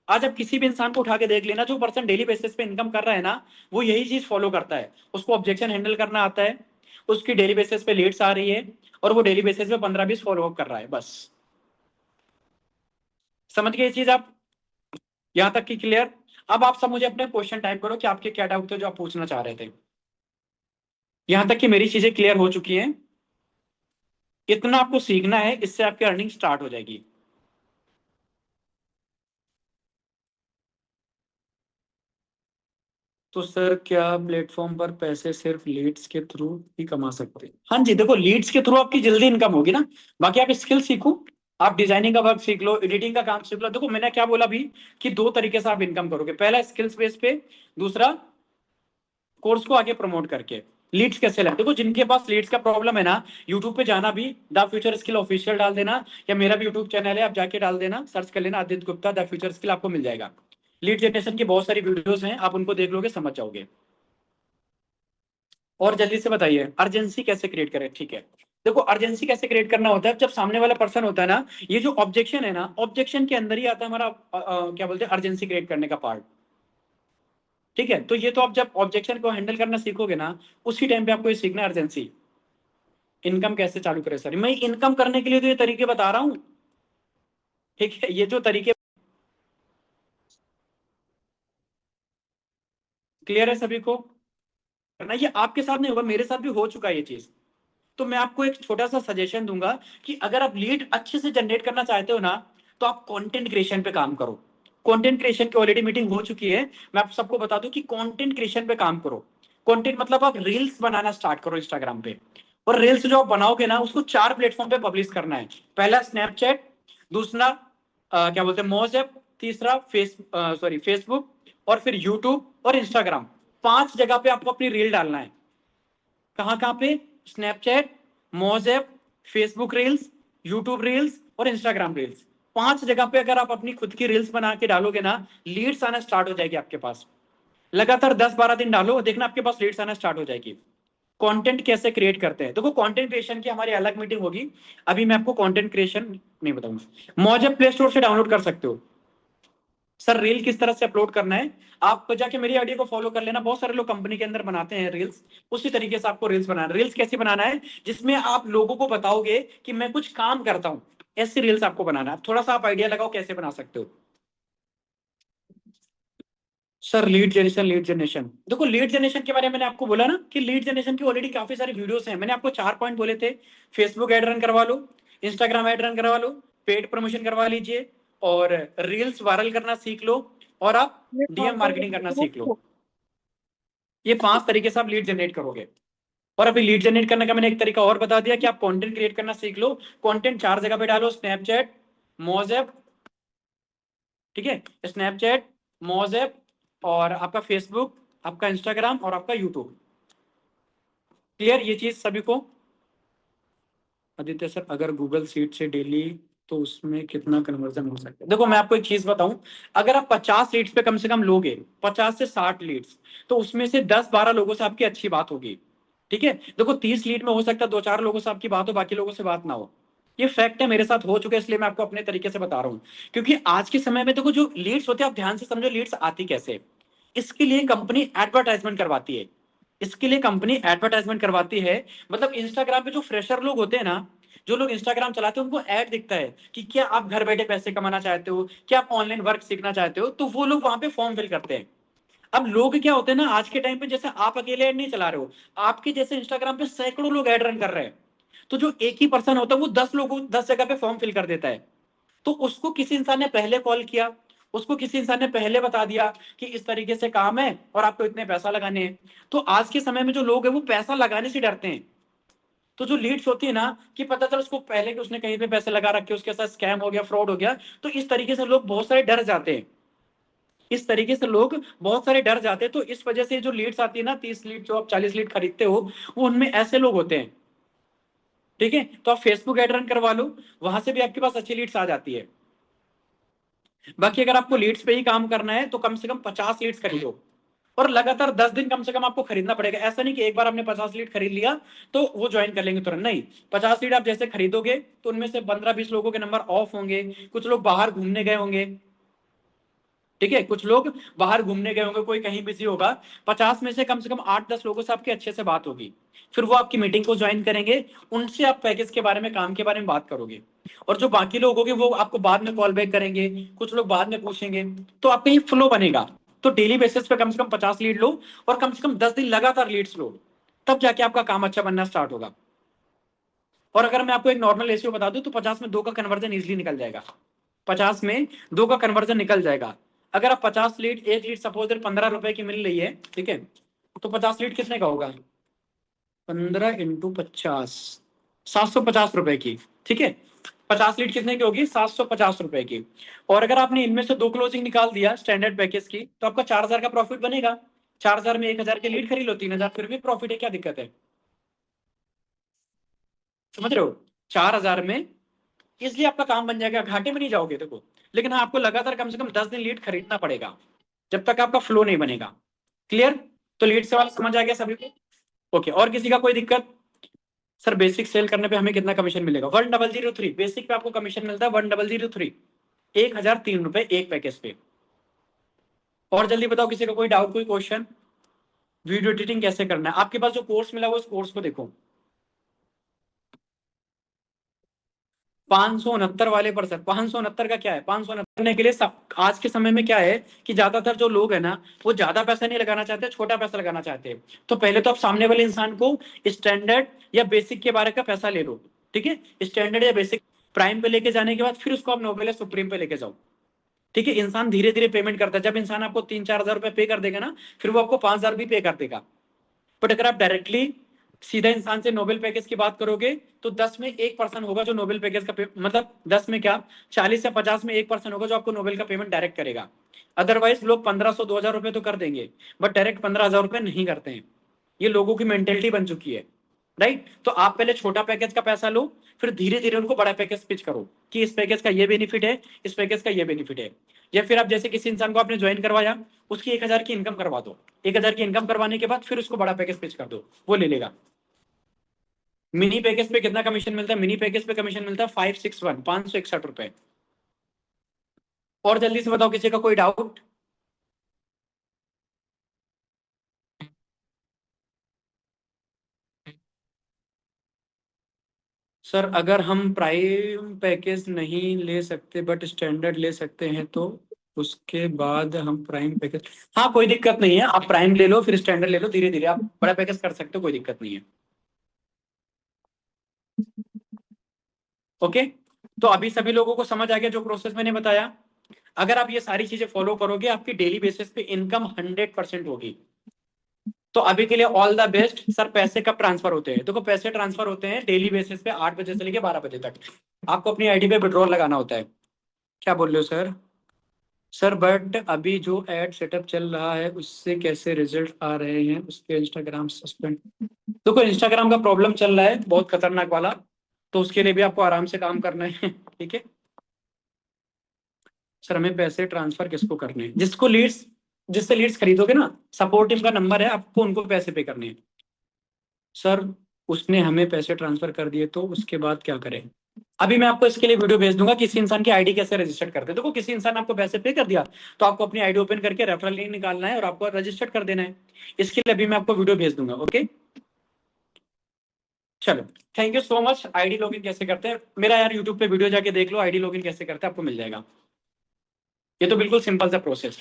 आज आप किसी भी इंसान को उठा के देख लेना, जो पर्सन डेली बेसिस पे इनकम कर रहा है ना, वो यही चीज फॉलो करता है। उसको ऑब्जेक्शन हैंडल करना आता है, उसकी डेली बेसिस पे लीड्स आ रही है, और वो डेली बेसिस पे 15-20 फॉलो अप कर रहा है। बस समझ गए ये चीज आप? यहां तक की क्लियर? अब आप सब मुझे अपने क्वेश्चन टाइप करो कि आपके क्या डाउट थे जो आप पूछना चाह रहे थे। यहां तक कि मेरी चीजें क्लियर हो चुकी हैं। इतना आपको सीखना है, इससे आपकी अर्निंग स्टार्ट हो जाएगी। तो सर क्या प्लेटफॉर्म पर पैसे सिर्फ लीड्स के थ्रू ही कमा सकते हैं? हाँ जी, देखो लीड्स के थ्रू आपकी जल्दी इनकम होगी ना। बाकी आप स्किल सीखो, आप डिजाइनिंग का वर्क सीख लो, एडिटिंग का काम सीख लो। देखो मैंने क्या बोला अभी कि दो तरीके से आप इनकम करोगे, पहला स्किल्स बेस पे, दूसरा कोर्स को आगे प्रमोट करके। लीड्स कैसे लाए? देखो जिनके पास लीड्स का प्रॉब्लम है ना, यूट्यूब पे जाना, भी द फ्यूचर स्किल ऑफिशियल डाल देना, या मेरा भी यूट्यूब चैनल है, आप जाके डाल देना, सर्च कर लेना Aditya Gupta the future skill, आपको मिल जाएगा। लीड जनरेशन की बहुत सारी वीडियोस हैं, आप उनको देख लोगे, समझ जाओगे। और जल्दी से बताइए अर्जेंसी कैसे क्रिएट करें? ठीक है, देखो अर्जेंसी कैसे क्रिएट करना होता है, जब सामने वाला पर्सन होता है ना, ये जो ऑब्जेक्शन है ना, ऑब्जेक्शन के अंदर ही आता है हमारा क्या बोलते हैं, अर्जेंसी क्रिएट करने का पार्ट। ठीक है, तो ये तो आप जब ऑब्जेक्शन को हैंडल करना सीखोगे ना, उसी टाइम पे आपको ये सीखना है अर्जेंसी। इनकम कैसे चालू करें? सर मैं इनकम करने के लिए तो ये तरीके बता रहा हूं। ठीक है, ये जो तरीके क्लियर है सभी को? करना ये आपके साथ नहीं होगा, मेरे साथ भी हो चुका है ये चीज। तो मैं आपको एक छोटा सा सजेशन दूंगा कि अगर आप लीड अच्छे से जनरेट करना चाहते हो ना, तो आप कंटेंट क्रिएशन पे काम करो। कंटेंट क्रिएशन की ऑलरेडी मीटिंग हो चुकी है, मैं आप सबको बता दूं कि कंटेंट क्रिएशन पे काम करो। कंटेंट मतलब आप रील्स बनाना स्टार्ट करो इंस्टाग्राम पे, और रील्स जो आप बनाओगे ना, उसको 4 प्लेटफॉर्म पे पब्लिश करना है। पहला स्नैपचैट, दूसरा क्या बोलते हैं मौज ऐप, तीसरा फेसबुक, और फिर यूट्यूब और इंस्टाग्राम। 5 जगह पे आपको अपनी रील डालना है। कहाँ कहाँ पे? स्नैपचैट, मौज app, Facebook reels, YouTube reels और इंस्टाग्राम रील्स। 5 जगह पे अगर आप अपनी खुद की रील्स बना के डालोगे ना, लीड्स आना स्टार्ट हो जाएगी आपके पास। लगातार 10-12 दिन डालो, देखना आपके पास लीड्स आना स्टार्ट हो जाएगी। कंटेंट कैसे क्रिएट करते हैं? देखो कंटेंट क्रिएशन की हमारी अलग मीटिंग होगी, अभी मैं आपको कंटेंट क्रिएशन नहीं बताऊंगा। मौज ऐप प्ले स्टोर से डाउनलोड कर सकते हो। सर रील किस तरह से अपलोड करना है? आप जाके मेरी आईडी को फॉलो कर लेना, बहुत सारे लोग कंपनी के अंदर बनाते हैं रील्स, उसी तरीके से आपको रील्स बनाना। रील्स कैसे बनाना है? जिसमें आप लोगों को बताओगे कि मैं कुछ काम करता हूं, ऐसी रील्स आपको बनाना है। थोड़ा सा आप आइडिया लगाओ कैसे बना सकते हो। सर लीड जनरेशन देखो, लीड जनरेशन के बारे में मैंने आपको बोला ना कि लीड जनरेशन की ऑलरेडी काफी सारी वीडियोस हैं। मैंने आपको 4 पॉइंट बोले थे। फेसबुक ऐड रन करवा लो, इंस्टाग्राम ऐड रन करवा लो, पेड प्रमोशन करवा लीजिए, और रील्स वायरल करना सीख लो, और आप डीएम मार्केटिंग करना सीख लो। ये 5 तरीके से आप लीड जनरेट करोगे। और अभी लीड जनरेट करने का मैंने एक तरीका और बता दिया कि आप कंटेंट क्रिएट करना सीख लो। कंटेंट 4 जगह पे डालो, स्नैपचैट, मौजैप, ठीक है, स्नैपचैट, मौजैप, और आपका फेसबुक, आपका इंस्टाग्राम और आपका यूट्यूब। क्लियर ये चीज सभी को? आदित्य सर अगर गूगल सीट से डेली, तो उसमें कितना कन्वर्जन हो सकता है? देखो मैं आपको एक चीज बताऊं, अगर आप 50 लीड्स पे कम से कम लोगे, 50 से 60 लीड्स, तो उसमें से 10-12 लोगों से आपकी अच्छी बात होगी। ठीक है, देखो 30 लीड में हो सकता है 2-4 लोगों से आपकी बात हो, बाकी लोगों से बात ना हो। ये फैक्ट है, मेरे साथ हो चुका है, इसलिए मैं आपको अपने तरीके से बता रहा हूँ। क्योंकि आज के समय में देखो जो लीड्स होते हैं, आप ध्यान से समझो लीड्स आती कैसे। इसके लिए कंपनी एडवर्टाइजमेंट करवाती है। इसके लिए कंपनी एडवर्टाइजमेंट करवाती है, मतलब इंस्टाग्राम पे जो फ्रेशर लोग होते हैं ना, जो लोग इंस्टाग्राम चलाते हैं, उनको ऐड दिखता है कि क्या आप घर बैठे पैसे कमाना चाहते हो, क्या आप ऑनलाइन वर्क सीखना चाहते हो, तो वो लोग वहां पे फॉर्म फिल करते हैं। अब लोग क्या होते हैं ना, आज के टाइम पे जैसे आप अकेले ऐड नहीं चला रहे हो, आपके जैसे इंस्टाग्राम पे सैकड़ों लोग ऐड रन कर रहे हैं। तो जो एक ही पर्सन होता है वो 10 लोगों 10 जगह पे फॉर्म फिल कर देता है। तो उसको किसी इंसान ने पहले कॉल किया, उसको किसी इंसान ने पहले बता दिया कि इस तरीके से काम है और आपको इतने पैसा लगाने हैं। तो आज के समय में जो लोग हैं वो पैसा लगाने से डरते हैं। तो जो लीड्स होती है ना, कि पता चल उसको पहले कि उसने कहीं पे पैसे लगा रखे, उसके साथ स्कैम हो गया, फ्रॉड हो गया, तो इस तरीके से लोग बहुत सारे डर जाते हैं। इस तरीके से लोग बहुत सारे डर जाते हैं। तो इस वजह से जो लीड्स आती है ना, 30 लीड जो आप 40 लीड खरीदते हो, वो उनमें ऐसे लोग होते हैं। ठीक है, तो आप फेसबुक एड रन करवा लो, वहां से भी आपके पास अच्छी लीड्स आ जाती है। बाकी अगर आपको लीड्स पे ही काम करना है तो कम से कम 50 लीड्स खरीदो, और लगातार 10 दिन कम से कम आपको खरीदना पड़ेगा। ऐसा नहीं कि एक बार आपने 50 लीड खरीद लिया तो वो ज्वाइन कर लेंगे तुरंत, नहीं। 50 लीड आप जैसे खरीदोगे तो उनमें से 15-20 लोगों के नंबर ऑफ होंगे, कुछ लोग बाहर घूमने गए होंगे। ठीक है, कुछ लोग बाहर घूमने गए होंगे, कोई कहीं बिजी होगा। 50 में से कम 8-10 लोगों से आपकी अच्छे से बात होगी, फिर वो आपकी मीटिंग को ज्वाइन करेंगे, उनसे आप पैकेज के बारे में, काम के बारे में बात करोगे। और जो बाकी लोग होंगे वो आपको बाद में कॉल बैक करेंगे, कुछ लोग बाद में पूछेंगे, तो आपका ये फ्लो बनेगा। तो डेली बेसिस पे कम से कम 50 लीड लो, और कम से कम 10 दिन लगातार लीड्स लो, तब जाके आपका काम अच्छा बनना स्टार्ट होगा। और अगर मैं आपको एक नॉर्मल रेशियो बता दूं तो 50 में 2 का कन्वर्जन इजीली निकल जाएगा। 50 में 2 का कन्वर्जन निकल जाएगा। अगर आप 50 लीड, एक लीड सपोज 15 रुपए की मिल रही है, ठीक है, तो 50 लीड कितने का होगा? 15 इंटू 50, 750 रुपए की। ठीक है, 50 लीड कितने की होगी? 750 रुपए की। और अगर आपने इनमें से 2 क्लोजिंग निकाल दिया स्टैंडर्ड पैकेज की, तो आपका 4000 का प्रॉफिट बनेगा। 4000 में 1000 की लीड खरीद लो, 3000 फिर भी प्रॉफिट है, क्या दिक्कत है? समझ रहे हो? 4000 में इसलिए आपका काम बन जाएगा, घाटे में नहीं जाओगे देखो। लेकिन हाँ, आपको लगातार कम से कम 10 दिन लीड खरीदना पड़ेगा, जब तक आपका फ्लो नहीं बनेगा। क्लियर? तो लीड सवाल समझ आ गया सभी को? ओके, और किसी का कोई दिक्कत? सर बेसिक सेल करने पे हमें कितना कमीशन मिलेगा? 1003 बेसिक पे आपको कमीशन मिलता है, 1003, 1003 रुपए एक पैकेज पे। और जल्दी बताओ, किसी का कोई डाउट, कोई क्वेश्चन? वीडियो एडिटिंग कैसे करना है? आपके पास जो कोर्स मिला वो, उस कोर्स को देखो। 569 वाले पर सर, 569 का क्या है? 569 के लिए आज के समय में क्या है कि ज्यादातर जो लोग है ना, वो ज्यादा पैसा नहीं लगाना चाहते, छोटा पैसा लगाना चाहते हैं। तो पहले तो आप सामने वाले इंसान को स्टैंडर्ड या बेसिक के बारे का पैसा ले लो। ठीक है, स्टैंडर्ड या बेसिक प्राइम पे लेके जाने के बाद फिर उसको आप नोबेल या सुप्रीम पे लेके जाओ। ठीक है, इंसान धीरे धीरे पेमेंट करता है। जब इंसान आपको 3-4 हजार रुपए पे कर देगा ना, फिर वो आपको 5,000 भी पे कर देगा। बट अगर आप डायरेक्टली सीधा इंसान से नोबेल पैकेज की बात करोगे तो 10 में 1% होगा जो नोबेल पैकेज का मतलब 10 में क्या, 40 या 50 में 1% होगा जो आपको नोबेल का पेमेंट डायरेक्ट करेगा। अदरवाइज लोग 1500-2000 रुपए तो कर देंगे, बट डायरेक्ट 15,000 रुपए नहीं करते हैं। ये लोगों की मेंटेलिटी बन चुकी है, राइट? तो आप पहले छोटा पैकेज का पैसा लो, फिर धीरे धीरे उनको बड़ा पैकेज पिच करो कि इस पैकेज का ये बेनिफिट है, इस पैकेज का ये बेनिफिट है। या फिर आप जैसे किसी इंसान को आपने ज्वाइन करवाया, उसकी 1000 की इनकम करवा दो। 1000 की इनकम करवाने के बाद फिर उसको बड़ा पैकेज पिच कर दो, वो ले लेगा। मिनी पैकेज पे कितना कमीशन मिलता है? मिनी पैकेज पे कमीशन मिलता है 561, 561 रुपए। और जल्दी से बताओ, किसी का कोई डाउट? सर अगर हम प्राइम पैकेज नहीं ले सकते बट स्टैंडर्ड ले सकते हैं तो उसके बाद हम प्राइम पैकेज, हाँ कोई दिक्कत नहीं है, आप प्राइम ले लो फिर स्टैंडर्ड ले लो, धीरे धीरे आप बड़ा पैकेज कर सकते हो, कोई दिक्कत नहीं है। ओके, तो अभी सभी लोगों को समझ आ गया जो प्रोसेस मैंने बताया? अगर आप ये सारी चीजें फॉलो करोगे, आपकी डेली बेसिस पे इनकम 100% होगी। तो अभी के लिए ऑल द बेस्ट। सर पैसे कब ट्रांसफर होते हैं? देखो पैसे ट्रांसफर होते हैं डेली बेसिस पे 8 बजे से लेके 12 बजे तक। आपको अपनी आईडी पे विड्रॉल लगाना होता है। क्या बोल रहे हो सर? सर बट अभी जो एड सेटअप चल रहा है उससे कैसे रिजल्ट आ रहे हैं, उसके इंस्टाग्राम सस्पेंड। देखो इंस्टाग्राम का प्रॉब्लम चल रहा है बहुत खतरनाक वाला, तो उसके लिए भी आपको आराम से काम करना है। ठीक है सर, हमें पैसे ट्रांसफर किसको करने हैं? जिसको लीड्स, जिससे लीड्स खरीदोगे ना, सपोर्ट टीम का नंबर है, आपको उनको पैसे पे करने हैं। सर उसने हमें पैसे ट्रांसफर कर दिए तो उसके बाद क्या करें? अभी मैं आपको इसके लिए वीडियो भेज दूंगा, किसी इंसान की आईडी कैसे रजिस्टर करते हैं। देखो किसी इंसान ने आपको पैसे पे कर दिया तो आपको अपनी आईडी ओपन करके रेफरल लिंक निकालना है और आपको रजिस्टर कर देना है। इसके लिए अभी मैं आपको वीडियो भेज दूंगा। ओके चलो, thank you so much. ID login कैसे करते हैं मेरा यार, यूट्यूब पे वीडियो जाके देख लो, आईडी लॉगिन कैसे करते हैं आपको मिल जाएगा। ये तो बिल्कुल सिंपल सा प्रोसेस।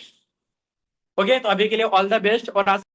ओके तो अभी के लिए ऑल द बेस्ट। और आज